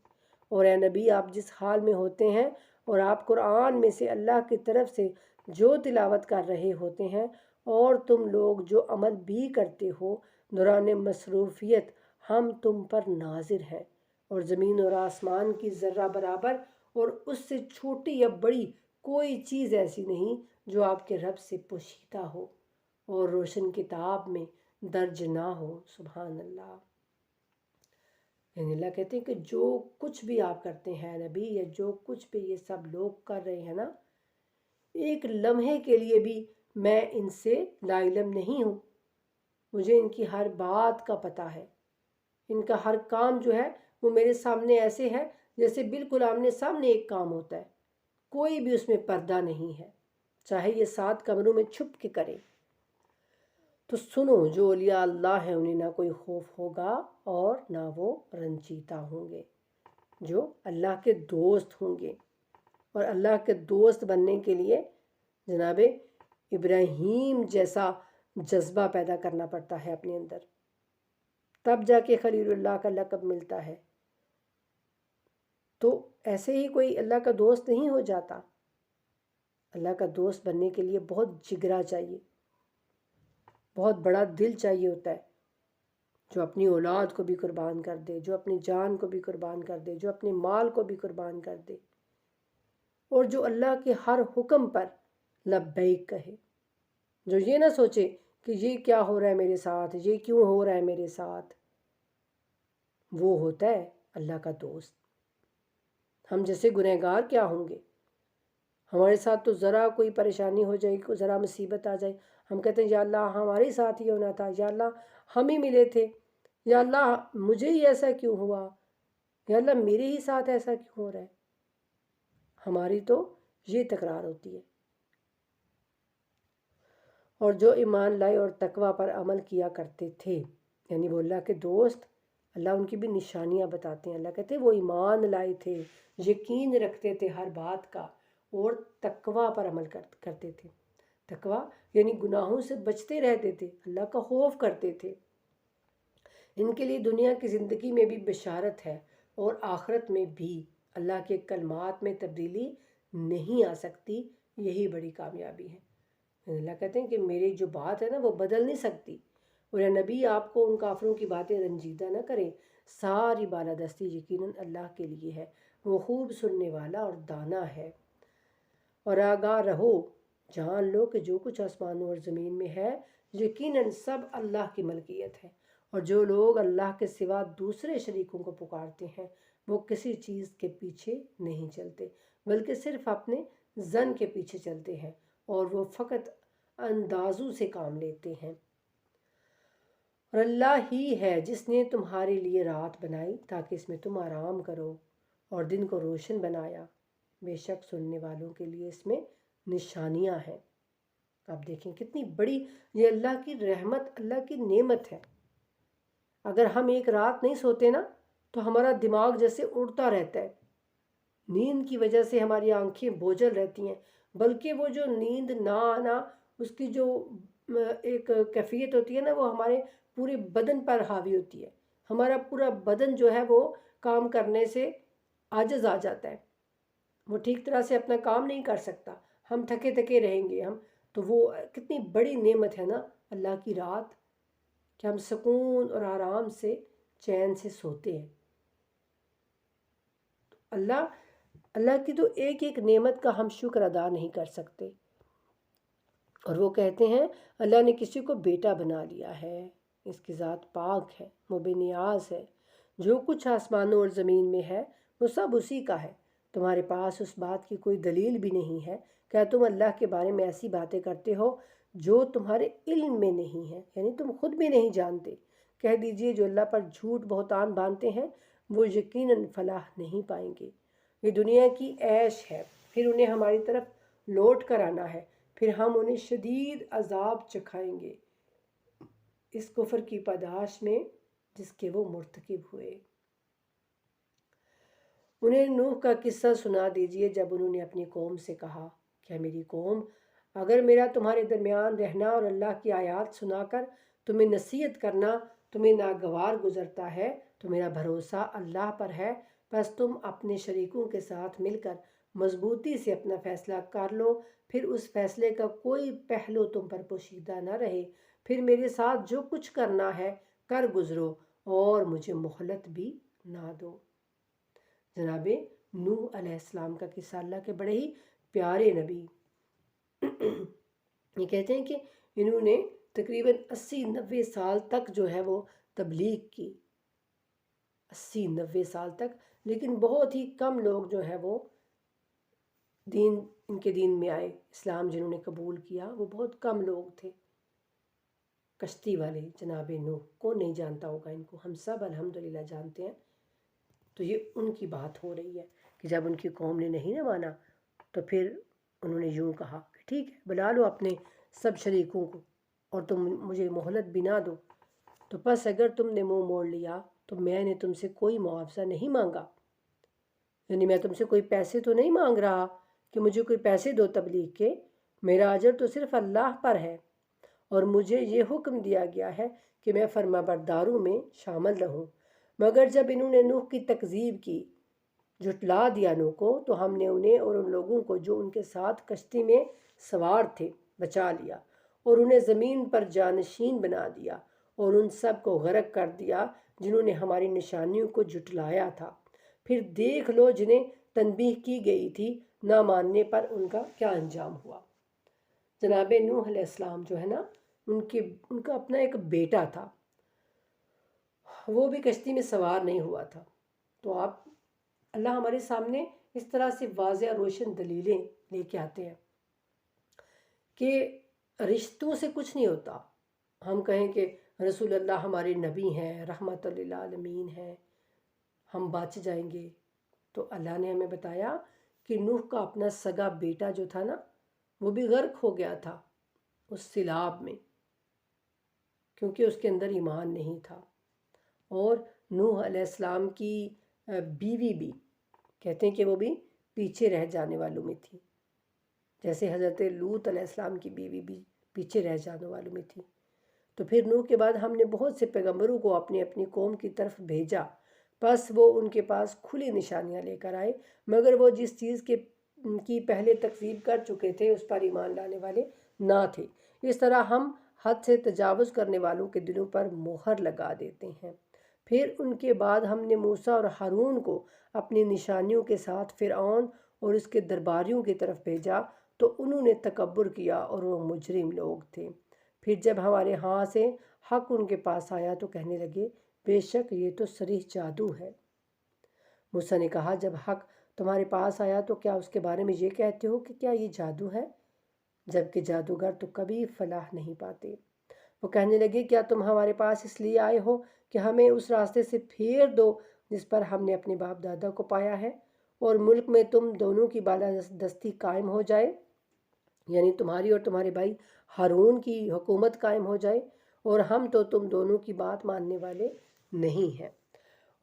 اور اے نبی، آپ جس حال میں ہوتے ہیں اور آپ قرآن میں سے اللہ کی طرف سے جو تلاوت کر رہے ہوتے ہیں اور تم لوگ جو عمل بھی کرتے ہو، دوران مصروفیت ہم تم پر ناظر ہیں، اور زمین اور آسمان کی ذرہ برابر اور اس سے چھوٹی یا بڑی کوئی چیز ایسی نہیں جو آپ کے رب سے پوشیدہ ہو اور روشن کتاب میں درج نہ ہو۔ سبحان اللہ۔ یعنی اللہ کہتے ہیں کہ جو کچھ بھی آپ کرتے ہیں نبی، یا جو کچھ بھی یہ سب لوگ کر رہے ہیں نا، ایک لمحے کے لیے بھی میں ان سے لا علم نہیں ہوں۔ مجھے ان کی ہر بات کا پتہ ہے۔ ان کا ہر کام جو ہے وہ میرے سامنے ایسے ہے جیسے بالکل آمنے سامنے ایک کام ہوتا ہے، کوئی بھی اس میں پردہ نہیں ہے، چاہے یہ 7 کمروں میں چھپ کے کرے۔ تو سنو، جو اولیاء اللہ ہیں انہیں نہ کوئی خوف ہوگا اور نہ وہ رنجیدہ ہوں گے، جو اللہ کے دوست ہوں گے۔ اور اللہ کے دوست بننے کے لیے جناب ابراہیم جیسا جذبہ پیدا کرنا پڑتا ہے اپنے اندر، تب جا کے خلیل اللہ کا لقب ملتا ہے۔ تو ایسے ہی کوئی اللہ کا دوست نہیں ہو جاتا۔ اللہ کا دوست بننے کے لیے بہت جگرا چاہیے، بہت بڑا دل چاہیے ہوتا ہے، جو اپنی اولاد کو بھی قربان کر دے، جو اپنی جان کو بھی قربان کر دے، جو اپنے مال کو بھی قربان کر دے، اور جو اللہ کے ہر حکم پر لبیک کہے، جو یہ نہ سوچے کہ یہ کیا ہو رہا ہے میرے ساتھ، یہ کیوں ہو رہا ہے میرے ساتھ۔ وہ ہوتا ہے اللہ کا دوست۔ ہم جیسے گنہگار کیا ہوں گے؟ ہمارے ساتھ تو ذرا کوئی پریشانی ہو جائے، کوئی ذرا مصیبت آ جائے، ہم کہتے ہیں یا اللہ ہمارے ساتھ ہی ہونا تھا، یا اللہ ہم ہی ملے تھے، یا اللہ مجھے ہی ایسا کیوں ہوا، یا اللہ میرے ہی ساتھ ایسا کیوں ہو رہا ہے۔ ہماری تو یہ تکرار ہوتی ہے۔ اور جو ایمان لائے اور تقوی پر عمل کیا کرتے تھے، یعنی وہ اللہ کے دوست، اللہ ان کی بھی نشانیاں بتاتے ہیں۔ اللہ کہتے ہیں وہ ایمان لائے تھے، یقین رکھتے تھے ہر بات کا، اور تقوی پر عمل کرتے تھے۔ تقوی یعنی گناہوں سے بچتے رہتے تھے، اللہ کا خوف کرتے تھے۔ ان کے لیے دنیا کی زندگی میں بھی بشارت ہے اور آخرت میں بھی۔ اللہ کے کلمات میں تبدیلی نہیں آ سکتی، یہی بڑی کامیابی ہے۔ اللہ کہتے ہیں کہ میری جو بات ہے نا وہ بدل نہیں سکتی، اور اے نبی آپ کو ان کافروں کی باتیں رنجیدہ نہ کریں، ساری بالادستی یقیناً اللہ کے لیے ہے، وہ خوب سننے والا اور دانا ہے۔ اور آگاہ رہو، جان لو کہ جو کچھ آسمانوں اور زمین میں ہے یقیناً سب اللہ کی ملکیت ہے، اور جو لوگ اللہ کے سوا دوسرے شریکوں کو پکارتے ہیں وہ کسی چیز کے پیچھے نہیں چلتے بلکہ صرف اپنے ظن کے پیچھے چلتے ہیں، اور وہ فقط اندازوں سے کام لیتے ہیں۔ اور اللہ ہی ہے جس نے تمہارے لیے رات بنائی تاکہ اس میں تم آرام کرو، اور دن کو روشن بنایا، بے شک سننے والوں کے لیے اس میں نشانیاں ہیں۔ آپ دیکھیں کتنی بڑی یہ اللہ کی رحمت، اللہ کی نعمت ہے۔ اگر ہم ایک رات نہیں سوتے نا تو ہمارا دماغ جیسے اڑتا رہتا ہے، نیند کی وجہ سے ہماری آنکھیں بوجھل رہتی ہیں، بلکہ وہ جو نیند نہ آنا اس کی جو ایک کیفیت ہوتی ہے نا، وہ ہمارے پورے بدن پر حاوی ہوتی ہے۔ ہمارا پورا بدن جو ہے وہ کام کرنے سے عاجز آ جاتا ہے، وہ ٹھیک طرح سے اپنا کام نہیں کر سکتا، ہم تھکے تھکے رہیں گے ہم۔ تو وہ کتنی بڑی نعمت ہے نا اللہ کی رات، کہ ہم سکون اور آرام سے چین سے سوتے ہیں۔ اللہ کی تو ایک ایک نعمت کا ہم شکر ادا نہیں کر سکتے۔ اور وہ کہتے ہیں اللہ نے کسی کو بیٹا بنا لیا ہے، اس کی ذات پاک ہے، وہ بے نیاز ہے، جو کچھ آسمانوں اور زمین میں ہے وہ سب اسی کا ہے۔ تمہارے پاس اس بات کی کوئی دلیل بھی نہیں ہے، کیا تم اللہ کے بارے میں ایسی باتیں کرتے ہو جو تمہارے علم میں نہیں ہے، یعنی تم خود بھی نہیں جانتے۔ کہہ دیجئے جو اللہ پر جھوٹ بہتان باندھتے ہیں وہ یقیناً فلاح نہیں پائیں گے۔ یہ دنیا کی عیش ہے، پھر انہیں ہماری طرف لوٹ کر آنا ہے، پھر ہم انہیں شدید عذاب چکھائیں گے اس کفر کی پاداش میں جس کے وہ مرتکب ہوئے۔ انہیں نوح کا قصہ سنا دیجئے جب انہوں نے اپنی قوم سے کہا، کیا میری قوم، اگر میرا تمہارے درمیان رہنا اور اللہ کی آیات سنا کر تمہیں نصیحت کرنا تمہیں ناگوار گزرتا ہے تو میرا بھروسہ اللہ پر ہے، بس تم اپنے شریکوں کے ساتھ مل کر مضبوطی سے اپنا فیصلہ کر لو، پھر اس فیصلے کا کوئی پہلو تم پر پوشیدہ نہ رہے، پھر میرے ساتھ جو کچھ کرنا ہے کر گزرو اور مجھے مہلت بھی نہ دو۔ جناب نوح علیہ السلام کا قصہ، اللہ کے بڑے ہی پیارے نبی، یہ کہتے ہیں کہ انہوں نے تقریباً 80-90 سال تک جو ہے وہ تبلیغ کی، 80-90 سال تک، لیکن بہت ہی کم لوگ جو ہے وہ ان کے دین میں آئے، اسلام جنہوں نے قبول کیا وہ بہت کم لوگ تھے۔ کشتی والے جناب نوح، کون نہیں جانتا ہوگا ان کو، ہم سب الحمدللہ جانتے ہیں۔ تو یہ ان کی بات ہو رہی ہے کہ جب ان کی قوم نے نہیں نہ مانا تو پھر انہوں نے یوں کہا کہ ٹھیک ہے، بلا لو اپنے سب شریکوں کو اور تم مجھے مہلت بھی نہ دو، تو پس اگر تم نے منہ موڑ لیا تو میں نے تم سے کوئی معاوضہ نہیں مانگا، یعنی میں تم سے کوئی پیسے تو نہیں مانگ رہا کہ مجھے کوئی پیسے دو تبلیغ کے، میرا اجر تو صرف اللہ پر ہے، اور مجھے یہ حکم دیا گیا ہے کہ میں فرما برداروں میں شامل رہوں۔ مگر جب انہوں نے نوح کی تکذیب کی، جھٹلا دیا نوح کو، تو ہم نے انہیں اور ان لوگوں کو جو ان کے ساتھ کشتی میں سوار تھے بچا لیا، اور انہیں زمین پر جانشین بنا دیا، اور ان سب کو غرق کر دیا جنہوں نے ہماری نشانیوں کو جھٹلایا تھا۔ پھر دیکھ لو جنہیں تنبیہ کی گئی تھی نہ ماننے پر ان کا کیا انجام ہوا۔ جناب نوح علیہ السلام جو ہے نا، ان کا اپنا ایک بیٹا تھا، وہ بھی کشتی میں سوار نہیں ہوا تھا۔ تو اللہ ہمارے سامنے اس طرح سے واضح روشن دلیلیں لے کے آتے ہیں کہ رشتوں سے کچھ نہیں ہوتا۔ ہم کہیں کہ رسول اللہ ہمارے نبی ہیں، رحمت للعالمین ہیں، ہم بچ جائیں گے، تو اللہ نے ہمیں بتایا کہ نوح کا اپنا سگا بیٹا جو تھا نا، وہ بھی غرق ہو گیا تھا اس سیلاب میں، کیونکہ اس کے اندر ایمان نہیں تھا۔ اور نوح علیہ السلام کی بیوی بھی کہتے ہیں کہ وہ بھی پیچھے رہ جانے والوں میں تھی، جیسے حضرت لوط علیہ السلام کی بیوی بھی پیچھے رہ جانے والوں میں تھی۔ تو پھر نوح کے بعد ہم نے بہت سے پیغمبروں کو اپنی قوم کی طرف بھیجا، پس وہ ان کے پاس کھلی نشانیاں لے کر آئے، مگر وہ جس چیز کی پہلے تکذیب کر چکے تھے اس پر ایمان لانے والے نہ تھے۔ اس طرح ہم حد سے تجاوز کرنے والوں کے دلوں پر مہر لگا دیتے ہیں۔ پھر ان کے بعد ہم نے موسیٰ اور ہارون کو اپنی نشانیوں کے ساتھ فرعون اور اس کے درباریوں کی طرف بھیجا، تو انہوں نے تکبر کیا اور وہ مجرم لوگ تھے۔ پھر جب ہمارے ہاں سے حق ان کے پاس آیا تو کہنے لگے، بے شک یہ تو صریح جادو ہے۔ موسیٰ نے کہا، جب حق تمہارے پاس آیا تو کیا اس کے بارے میں یہ کہتے ہو کہ کیا یہ جادو ہے؟ جبکہ جادوگر تو کبھی فلاح نہیں پاتے۔ وہ کہنے لگے، کیا تم ہمارے پاس اس لیے آئے ہو کہ ہمیں اس راستے سے پھیر دو جس پر ہم نے اپنے باپ دادا کو پایا ہے، اور ملک میں تم دونوں کی بالادستی قائم ہو جائے، یعنی تمہاری اور تمہارے بھائی ہارون کی حکومت قائم ہو جائے، اور ہم تو تم دونوں کی بات ماننے والے نہیں ہیں۔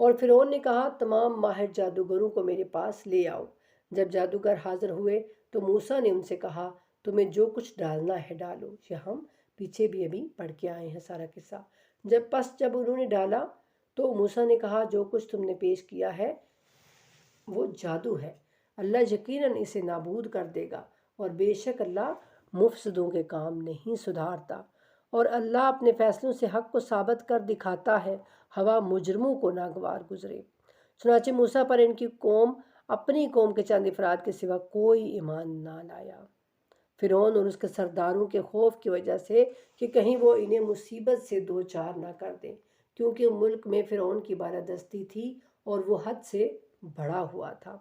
اور فرعون نے کہا، تمام ماہر جادوگروں کو میرے پاس لے آؤ۔ جب جادوگر حاضر ہوئے تو موسیٰ نے ان سے کہا، تمہیں جو کچھ ڈالنا ہے ڈالو۔ یہ ہم پیچھے بھی ابھی پڑھ کے آئے ہیں سارا قصہ۔ جب انہوں نے ڈالا تو موسیٰ نے کہا، جو کچھ تم نے پیش کیا ہے وہ جادو ہے، اللہ یقیناً اسے نابود کر دے گا، اور بے شک اللہ مفسدوں کے کام نہیں سدھارتا، اور اللہ اپنے فیصلوں سے حق کو ثابت کر دکھاتا ہے، ہوا مجرموں کو ناگوار گزرے۔ چنانچہ موسیٰ پر ان کی قوم اپنی قوم کے چند افراد کے سوا کوئی ایمان نہ لایا، فرعون اور اس کے سرداروں کے خوف کی وجہ سے کہ کہیں وہ انہیں مصیبت سے دوچار نہ کر دیں، کیونکہ ملک میں فرعون کی بالادستی تھی اور وہ حد سے بڑا ہوا تھا۔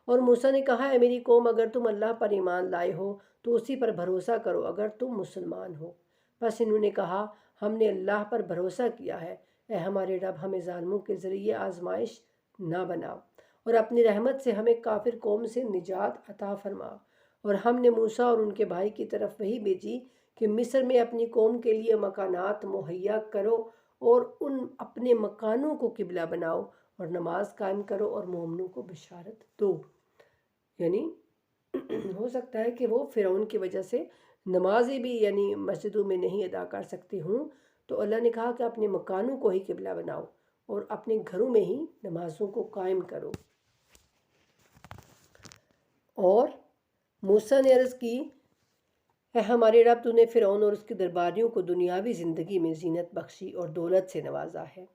اور موسیٰ نے کہا اے میری قوم اگر تم اللہ پر ایمان لائے ہو تو اسی پر بھروسہ کرو اگر تم مسلمان ہو۔ بس انہوں نے کہا ہم نے اللہ پر بھروسہ کیا ہے، اے ہمارے رب ہمیں ظالموں کے ذریعے آزمائش نہ بنا اور اپنی رحمت سے ہمیں کافر قوم سے نجات عطا فرما۔ اور ہم نے موسیٰ اور ان کے بھائی کی طرف وہی بھیجی کہ مصر میں اپنی قوم کے لیے مکانات مہیا کرو اور ان اپنے مکانوں کو قبلہ بناؤ اور نماز قائم کرو اور مومنوں کو بشارت دو۔ یعنی ہو سکتا ہے کہ وہ فرعون کی وجہ سے نمازیں بھی یعنی مسجدوں میں نہیں ادا کر سکتے ہوں، تو اللہ نے کہا کہ اپنے مکانوں کو ہی قبلہ بناؤ اور اپنے گھروں میں ہی نمازوں کو قائم کرو۔ اور موسیٰ نے عرض کی اے ہمارے رب تو نے فرعون اور اس کے درباریوں کو دنیاوی زندگی میں زینت بخشی اور دولت سے نوازا ہے۔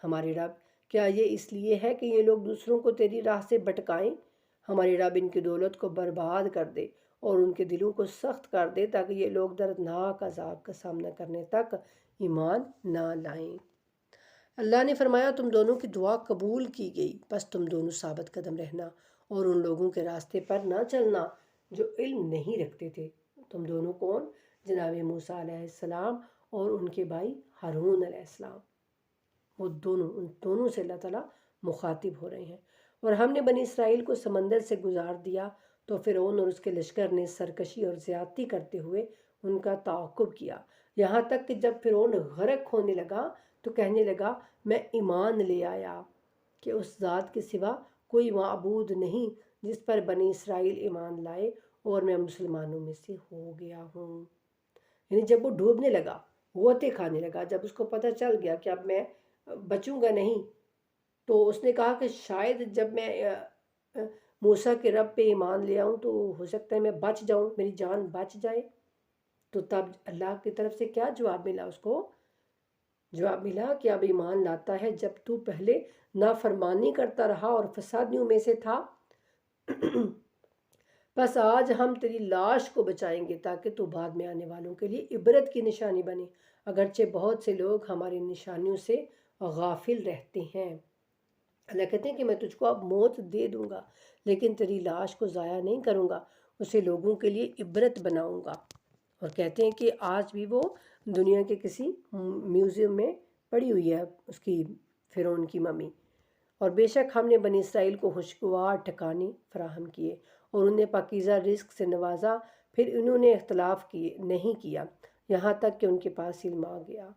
ہمارے رب کیا یہ اس لیے ہے کہ یہ لوگ دوسروں کو تیری راہ سے بھٹکائیں؟ ہمارے رب ان کی دولت کو برباد کر دے اور ان کے دلوں کو سخت کر دے تاکہ یہ لوگ دردناک عذاب کا سامنا کرنے تک ایمان نہ لائیں۔ اللہ نے فرمایا تم دونوں کی دعا قبول کی گئی، بس تم دونوں ثابت قدم رہنا اور ان لوگوں کے راستے پر نہ چلنا جو علم نہیں رکھتے تھے۔ تم دونوں کون؟ جناب موسیٰ علیہ السلام اور ان کے بھائی ہارون علیہ السلام۔ وہ ان دونوں سے اللہ تعالیٰ مخاطب ہو رہے ہیں۔ اور ہم نے بنی اسرائیل کو سمندر سے گزار دیا تو فرعون اور اس کے لشکر نے سرکشی اور زیادتی کرتے ہوئے ان کا تعاقب کیا، یہاں تک کہ جب فرعون غرق ہونے لگا تو کہنے لگا میں ایمان لے آیا کہ اس ذات کے سوا کوئی معبود نہیں جس پر بنی اسرائیل ایمان لائے اور میں مسلمانوں میں سے ہو گیا ہوں۔ یعنی جب وہ ڈوبنے لگا، غوطے کھانے لگا، جب اس کو پتہ چل گیا کہ اب میں بچوں گا نہیں، تو اس نے کہا کہ شاید جب میں موسیٰ کے رب پہ ایمان لے آؤں تو ہو سکتا ہے میں بچ جاؤں، میری جان بچ جائے۔ تو تب اللہ کی طرف سے کیا جواب ملا اس کو؟ جواب ملا کہ اب ایمان لاتا ہے جب تو پہلے نافرمانی کرتا رہا اور فسادیوں میں سے تھا، بس آج ہم تیری لاش کو بچائیں گے تاکہ تو بعد میں آنے والوں کے لیے عبرت کی نشانی بنے، اگرچہ بہت سے لوگ ہماری نشانیوں سے غافل رہتے ہیں۔ اللہ کہتے ہیں کہ میں تجھ کو اب موت دے دوں گا لیکن تیری لاش کو ضائع نہیں کروں گا، اسے لوگوں کے لیے عبرت بناؤں گا۔ اور کہتے ہیں کہ آج بھی وہ دنیا کے کسی میوزیم میں پڑی ہوئی ہے اس کی فرعون کی ممی۔ اور بے شک ہم نے بنی اسرائیل کو خوشگوار ٹھکانے فراہم کیے اور انہیں پاکیزہ رزق سے نوازا، پھر انہوں نے اختلاف نہیں کیا یہاں تک کہ ان کے پاس علم آ گیا۔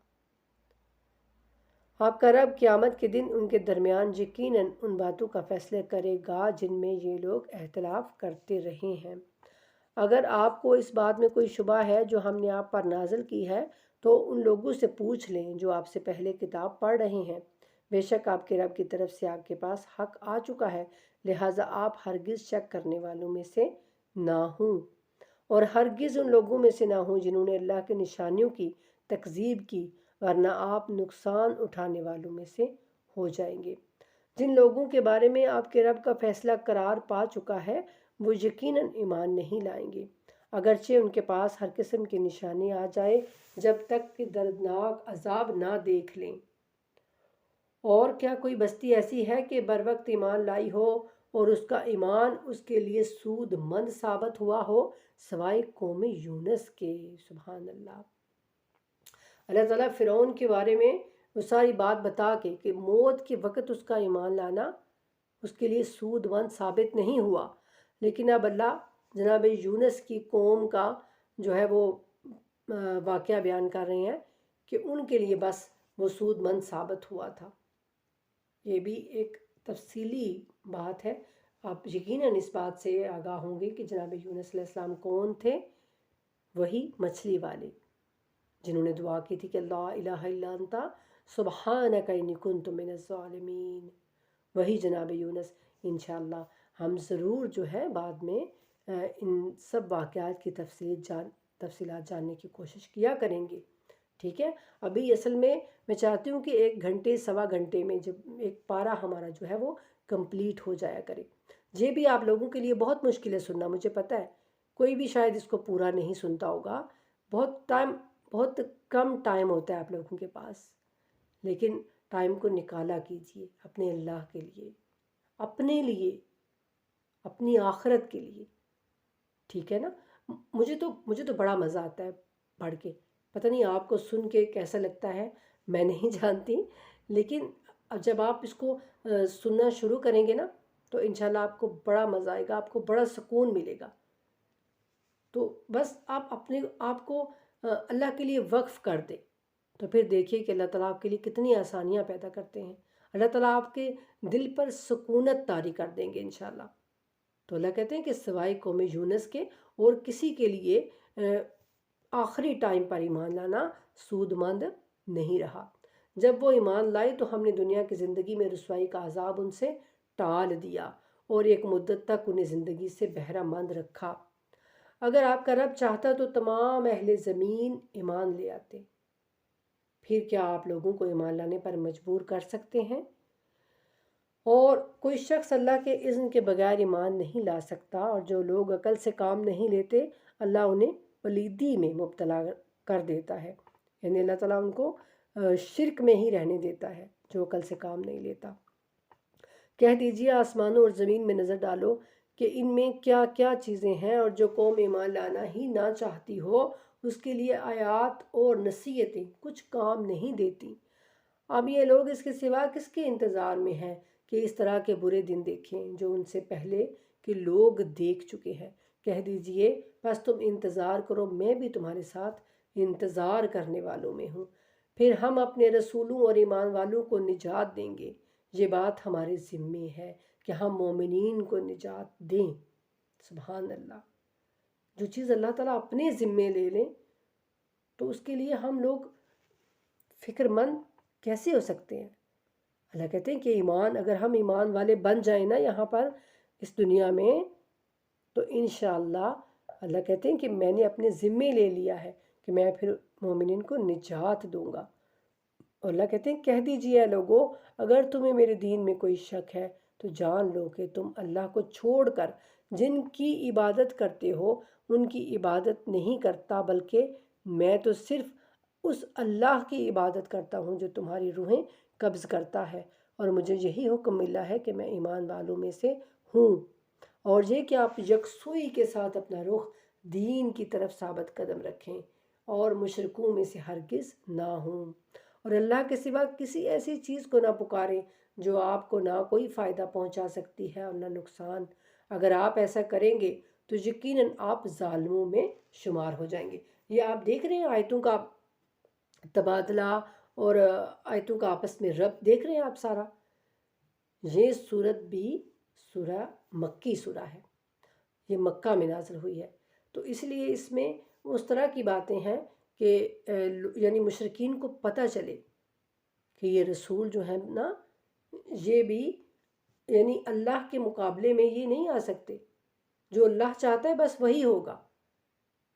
آپ کا رب قیامت کے دن ان کے درمیان یقیناً ان باتوں کا فیصلہ کرے گا جن میں یہ لوگ اختلاف کرتے رہے ہیں۔ اگر آپ کو اس بات میں کوئی شبہ ہے جو ہم نے آپ پر نازل کی ہے تو ان لوگوں سے پوچھ لیں جو آپ سے پہلے کتاب پڑھ رہے ہیں، بے شک آپ کے رب کی طرف سے آپ کے پاس حق آ چکا ہے، لہٰذا آپ ہرگز شک کرنے والوں میں سے نہ ہوں اور ہرگز ان لوگوں میں سے نہ ہوں جنہوں نے اللہ کی نشانیوں کی تکذیب کی، ورنہ آپ نقصان اٹھانے والوں میں سے ہو جائیں گے۔ جن لوگوں کے بارے میں آپ کے رب کا فیصلہ قرار پا چکا ہے وہ یقیناً ایمان نہیں لائیں گے، اگرچہ ان کے پاس ہر قسم کی نشانی آ جائے جب تک کہ دردناک عذاب نہ دیکھ لیں۔ اور کیا کوئی بستی ایسی ہے کہ بر وقت ایمان لائی ہو اور اس کا ایمان اس کے لیے سود مند ثابت ہوا ہو سوائے قوم یونس کے؟ سبحان اللہ۔ اللہ تعالیٰ فرعون کے بارے میں وہ ساری بات بتا کے کہ موت کے وقت اس کا ایمان لانا اس کے لیے سود مند ثابت نہیں ہوا، لیکن اب اللہ جناب یونس کی قوم کا جو ہے وہ واقعہ بیان کر رہے ہیں کہ ان کے لیے بس وہ سود مند ثابت ہوا تھا۔ یہ بھی ایک تفصیلی بات ہے، آپ یقیناً اس بات سے آگاہ ہوں گے کہ جناب یونس علیہ السلام کون تھے؟ وہی مچھلی والے جنہوں نے دعا کی تھی کہ لا الہ الا انت سبحانک انی کنت من الظالمین، وہی جناب یونس۔ انشاءاللہ ہم ضرور جو ہے بعد میں ان سب واقعات کی تفصیلات جاننے کی کوشش کیا کریں گے، ٹھیک ہے؟ ابھی اصل میں چاہتی ہوں کہ 1 گھنٹے سوا گھنٹے میں جب ایک پارہ ہمارا جو ہے وہ کمپلیٹ ہو جایا کرے۔ یہ بھی آپ لوگوں کے لیے بہت مشکل ہے سننا، مجھے پتہ ہے، کوئی بھی شاید اس کو پورا نہیں سنتا ہوگا، بہت کم ٹائم ہوتا ہے آپ لوگوں کے پاس، لیکن ٹائم کو نکالا کیجیے اپنے اللہ کے لیے، اپنے لیے، اپنی آخرت کے لیے، ٹھیک ہے نا؟ مجھے تو بڑا مزہ آتا ہے پڑھ کے، پتہ نہیں آپ کو سن کے کیسا لگتا ہے، میں نہیں جانتی، لیکن اب جب آپ اس کو سننا شروع کریں گے نا تو انشاءاللہ آپ کو بڑا مزہ آئے گا، آپ کو بڑا سکون ملے گا۔ تو بس آپ اپنے آپ کو اللہ کے لیے وقف کر دیں، تو پھر دیکھیے کہ اللہ تعالیٰ آپ کے لیے کتنی آسانیاں پیدا کرتے ہیں، اللہ تعالیٰ آپ کے دل پر سکونت طاری کر دیں گے انشاءاللہ۔ تو اللہ کہتے ہیں کہ سوائے قوم یونس کے اور کسی کے لیے آخری ٹائم پر ایمان لانا سود مند نہیں رہا۔ جب وہ ایمان لائے تو ہم نے دنیا کی زندگی میں رسوائی کا عذاب ان سے ٹال دیا اور ایک مدت تک انہیں زندگی سے بہرہ مند رکھا۔ اگر آپ کا رب چاہتا تو تمام اہل زمین ایمان لے آتے، پھر کیا آپ لوگوں کو ایمان لانے پر مجبور کر سکتے ہیں؟ اور کوئی شخص اللہ کے اذن کے بغیر ایمان نہیں لا سکتا، اور جو لوگ عقل سے کام نہیں لیتے اللہ انہیں پلیدی میں مبتلا کر دیتا ہے، یعنی اللہ تعالیٰ ان کو شرک میں ہی رہنے دیتا ہے جو عقل سے کام نہیں لیتا۔ کہہ دیجیے آسمانوں اور زمین میں نظر ڈالو کہ ان میں کیا کیا چیزیں ہیں، اور جو قوم ایمان لانا ہی نہ چاہتی ہو اس کے لیے آیات اور نصیحتیں کچھ کام نہیں دیتی۔ اب یہ لوگ اس کے سوا کس کے انتظار میں ہیں کہ اس طرح کے برے دن دیکھیں جو ان سے پہلے کے لوگ دیکھ چکے ہیں؟ کہہ دیجئے بس تم انتظار کرو، میں بھی تمہارے ساتھ انتظار کرنے والوں میں ہوں، پھر ہم اپنے رسولوں اور ایمان والوں کو نجات دیں گے۔ یہ بات ہمارے ذمے ہے کہ ہم مومنین کو نجات دیں۔ سبحان اللہ! جو چیز اللہ تعالیٰ اپنے ذمے لے لیں تو اس کے لیے ہم لوگ فکر مند کیسے ہو سکتے ہیں؟ اللہ کہتے ہیں کہ ایمان، اگر ہم ایمان والے بن جائیں نا یہاں پر اس دنیا میں، تو انشاءاللہ اللہ کہتے ہیں کہ میں نے اپنے ذمے لے لیا ہے کہ میں پھر مومنین کو نجات دوں گا۔ اور اللہ کہتے ہیں کہہ دیجئے لوگو اگر تمہیں میرے دین میں کوئی شک ہے تو جان لو کہ تم اللہ کو چھوڑ کر جن کی عبادت کرتے ہو ان کی عبادت نہیں کرتا، بلکہ میں تو صرف اس اللہ کی عبادت کرتا ہوں جو تمہاری روحیں قبض کرتا ہے، اور مجھے یہی حکم ملا ہے کہ میں ایمان والوں میں سے ہوں، اور یہ کہ آپ یکسوئی کے ساتھ اپنا رخ دین کی طرف ثابت قدم رکھیں اور مشرکوں میں سے ہرگز نہ ہوں، اور اللہ کے سوا کسی ایسی چیز کو نہ پکاریں جو آپ کو نہ کوئی فائدہ پہنچا سکتی ہے اور نہ نقصان۔ اگر آپ ایسا کریں گے تو یقیناً آپ ظالموں میں شمار ہو جائیں گے۔ یہ آپ دیکھ رہے ہیں آیتوں کا تبادلہ اور آیتوں کا آپس میں ربط دیکھ رہے ہیں آپ سارا۔ یہ صورت بھی سورہ مکی سورہ ہے، یہ مکہ میں نازل ہوئی ہے، تو اس لیے اس میں اس طرح کی باتیں ہیں کہ یعنی مشرکین کو پتہ چلے کہ یہ رسول جو ہیں نا یہ بھی یعنی اللہ کے مقابلے میں یہ نہیں آ سکتے، جو اللہ چاہتا ہے بس وہی ہوگا۔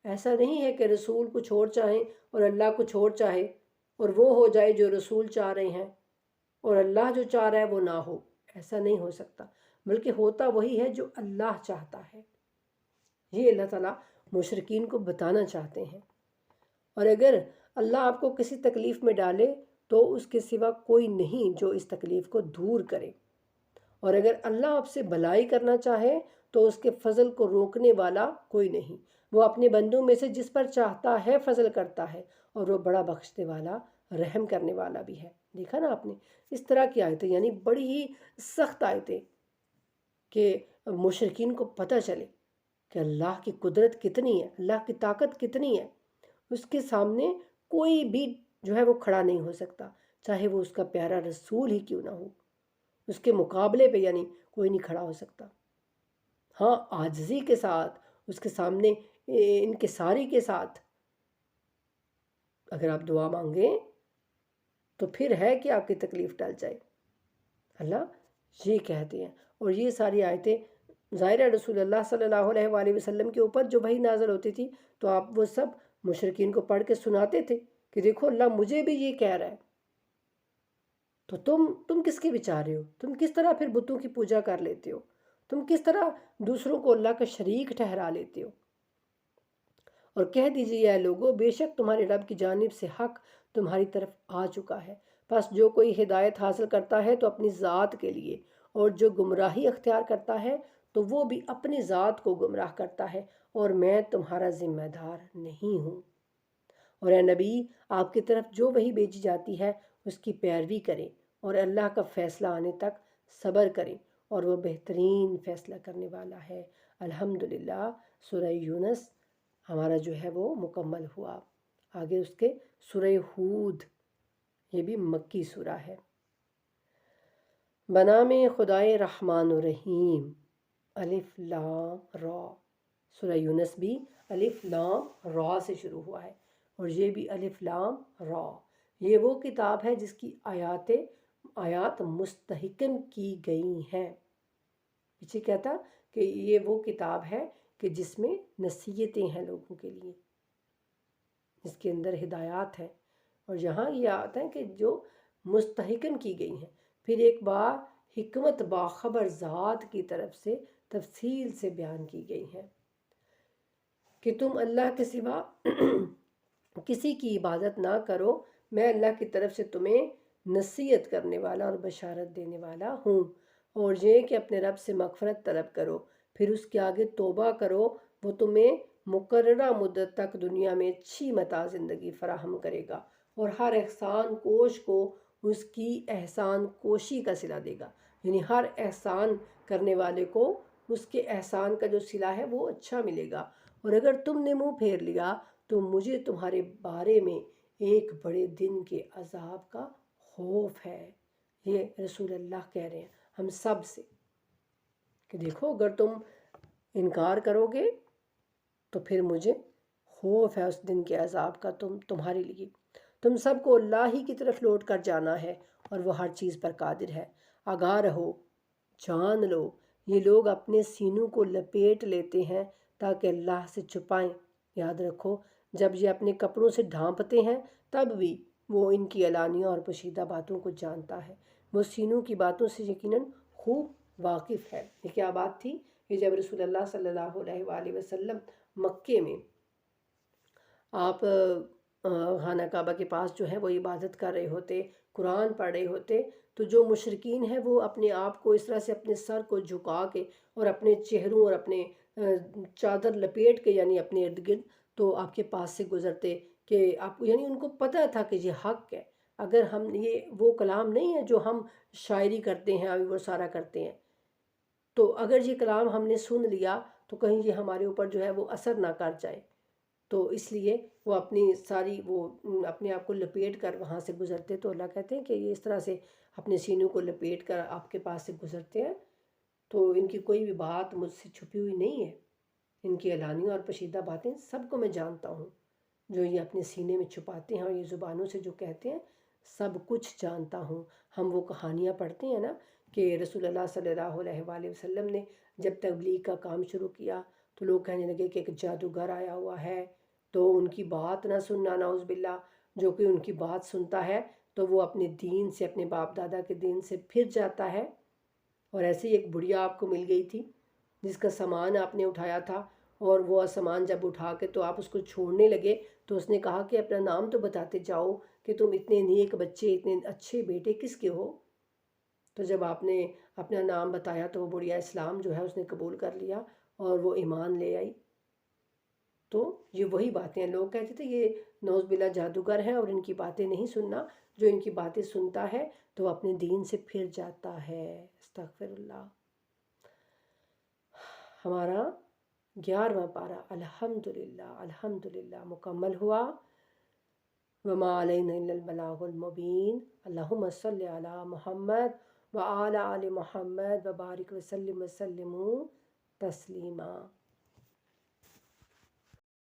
ایسا نہیں ہے کہ رسول کچھ اور چاہیں اور اللہ کچھ اور چاہے اور وہ ہو جائے جو رسول چاہ رہے ہیں اور اللہ جو چاہ رہا ہے وہ نہ ہو، ایسا نہیں ہو سکتا، بلکہ ہوتا وہی ہے جو اللہ چاہتا ہے۔ یہ اللہ تعالیٰ مشرکین کو بتانا چاہتے ہیں۔ اور اگر اللہ آپ کو کسی تکلیف میں ڈالے تو اس کے سوا کوئی نہیں جو اس تکلیف کو دور کرے، اور اگر اللہ آپ سے بھلائی کرنا چاہے تو اس کے فضل کو روکنے والا کوئی نہیں۔ وہ اپنے بندوں میں سے جس پر چاہتا ہے فضل کرتا ہے، اور وہ بڑا بخشنے والا رحم کرنے والا بھی ہے۔ دیکھا نا آپ نے اس طرح کی آیتیں، یعنی بڑی ہی سخت آیتیں کہ مشرکین کو پتہ چلے کہ اللہ کی قدرت کتنی ہے، اللہ کی طاقت کتنی ہے، اس کے سامنے کوئی بھی جو ہے وہ کھڑا نہیں ہو سکتا، چاہے وہ اس کا پیارا رسول ہی کیوں نہ ہو، اس کے مقابلے پہ یعنی کوئی نہیں کھڑا ہو سکتا۔ ہاں عاجزی کے ساتھ اس کے سامنے انکساری کے ساتھ اگر آپ دعا مانگیں تو پھر ہے کہ آپ کی تکلیف ٹل جائے۔ اللہ یہ کہتے ہیں، اور یہ ساری آیتیں ظاہر رسول اللہ صلی اللہ علیہ وآلہ وسلم کے اوپر جو وحی نازل ہوتی تھی تو آپ وہ سب مشرکین کو پڑھ کے سناتے تھے کہ دیکھو اللہ مجھے بھی یہ کہہ رہا ہے، تو تم کس کے بچار رہے ہو؟ تم کس طرح پھر بتوں کی پوجا کر لیتے ہو؟ تم کس طرح دوسروں کو اللہ کا شریک ٹھہرا لیتے ہو؟ اور کہہ دیجیے اے لوگو بے شک تمہارے رب کی جانب سے حق تمہاری طرف آ چکا ہے، پس جو کوئی ہدایت حاصل کرتا ہے تو اپنی ذات کے لیے، اور جو گمراہی اختیار کرتا ہے تو وہ بھی اپنی ذات کو گمراہ کرتا ہے اور میں تمہارا ذمہ دار نہیں ہوں۔ اور اے نبی، آپ کی طرف جو وحی بھیجی جاتی ہے اس کی پیروی کریں اور اللہ کا فیصلہ آنے تک صبر کریں، اور وہ بہترین فیصلہ کرنے والا ہے۔ الحمدللہ سورہ یونس ہمارا جو ہے وہ مکمل ہوا۔ آگے اس کے سورہ ہود، یہ بھی مکی سورہ ہے۔ بنام خدائے رحمان و رحیم، الف لام را۔ سورہ یونس بھی الف لام را سے شروع ہوا ہے، اور یہ بھی الف لام را۔ یہ وہ کتاب ہے جس کی آیات مستحکم کی گئی ہیں۔ پیچھے کیا تھا کہ یہ وہ کتاب ہے کہ جس میں نصیحتیں ہیں لوگوں کے لیے، جس کے اندر ہدایات ہیں، اور یہاں یہ آتا ہے کہ جو مستحکم کی گئی ہیں، پھر ایک بار حکمت باخبر ذات کی طرف سے تفصیل سے بیان کی گئی ہیں کہ تم اللہ کے سوا کسی کی عبادت نہ کرو، میں اللہ کی طرف سے تمہیں نصیحت کرنے والا اور بشارت دینے والا ہوں، اور یہ کہ اپنے رب سے مغفرت طلب کرو، پھر اس کے آگے توبہ کرو، وہ تمہیں مقررہ مدت تک دنیا میں اچھی متاع زندگی فراہم کرے گا، اور ہر احسان کوش کو اس کی احسان کوشی کا صلہ دے گا۔ یعنی ہر احسان کرنے والے کو اس کے احسان کا جو صلہ ہے وہ اچھا ملے گا، اور اگر تم نے منہ پھیر لیا تو مجھے تمہارے بارے میں ایک بڑے دن کے عذاب کا خوف ہے۔ یہ رسول اللہ کہہ رہے ہیں ہم سب سے کہ دیکھو اگر تم انکار کرو گے تو پھر مجھے خوف ہے اس دن کے عذاب کا تمہارے لیے۔ تم سب کو اللہ ہی کی طرف لوٹ کر جانا ہے، اور وہ ہر چیز پر قادر ہے۔ آگاہ رہو، جان لو، یہ لوگ اپنے سینوں کو لپیٹ لیتے ہیں تاکہ اللہ سے چھپائیں۔ یاد رکھو، جب یہ اپنے کپڑوں سے ڈھانپتے ہیں تب بھی وہ ان کی علانیہ اور پوشیدہ باتوں کو جانتا ہے۔ وہ سینوں کی باتوں سے یقیناً خوب واقف ہے۔ یہ کیا بات تھی؟ یہ جب رسول اللہ صلی اللہ علیہ وآلہ وسلم مکے میں آپ خانہ کعبہ کے پاس جو ہے وہ عبادت کر رہے ہوتے، قرآن پڑھ رہے ہوتے، تو جو مشرکین ہیں وہ اپنے آپ کو اس طرح سے اپنے سر کو جھکا کے اور اپنے چہروں اور اپنے چادر لپیٹ کے، یعنی اپنے ارد گرد، تو آپ کے پاس سے گزرتے کہ آپ کو، یعنی ان کو پتہ تھا کہ یہ حق ہے۔ اگر ہم یہ وہ کلام نہیں ہے جو ہم شاعری کرتے ہیں ابھی وہ سارا کرتے ہیں، تو اگر یہ کلام ہم نے سن لیا تو کہیں یہ ہمارے اوپر جو ہے وہ اثر نہ کر جائے، تو اس لیے وہ اپنے آپ کو لپیٹ کر وہاں سے گزرتے۔ تو اللہ کہتے ہیں کہ یہ اس طرح سے اپنے سینوں کو لپیٹ کر آپ کے پاس سے گزرتے ہیں، تو ان کی کوئی بھی بات مجھ سے چھپی ہوئی نہیں ہے، ان کی علانیہ اور پوشیدہ باتیں سب کو میں جانتا ہوں۔ جو یہ اپنے سینے میں چھپاتے ہیں اور یہ زبانوں سے جو کہتے ہیں، سب کچھ جانتا ہوں۔ ہم وہ کہانیاں پڑھتے ہیں نا کہ رسول اللہ صلی اللہ علیہ وآلہ وسلم نے جب تبلیغ کا کام شروع کیا تو لوگ کہنے لگے کہ ایک جادوگر آیا ہوا ہے، تو ان کی بات نہ سننا، نعوذ باللہ۔ جو کہ ان کی بات سنتا ہے تو وہ اپنے دین سے، اپنے باپ دادا کے دین سے پھر جاتا ہے۔ اور ایسے ہی ایک بڑھیا آپ کو مل گئی تھی جس کا سامان آپ نے اٹھایا تھا، اور وہ سامان جب اٹھا کے تو آپ اس کو چھوڑنے لگے تو اس نے کہا کہ اپنا نام تو بتاتے جاؤ کہ تم اتنے نیک بچے، اتنے اچھے بیٹے کس کے ہو۔ تو جب آپ نے اپنا نام بتایا تو وہ بڑھیا اسلام جو ہے اس نے قبول کر لیا اور وہ ایمان لے آئی۔ تو یہ وہی باتیں ہیں، لوگ کہتے تھے یہ نعوذ باللہ جادوگر ہیں اور ان کی باتیں نہیں سننا۔ جو ان کی باتیں سنتا ہے تو وہ اپنے دین سے پھر جاتا ہے۔ استغفر اللہ۔ ہمارا 11واں پارہ الحمدللہ الحمدللہ مکمل ہوا۔ وما علینا الا البلاغ المبین۔ اللہم صلی علی محمد وعلی آل محمد وبارک وسلم تسلیما۔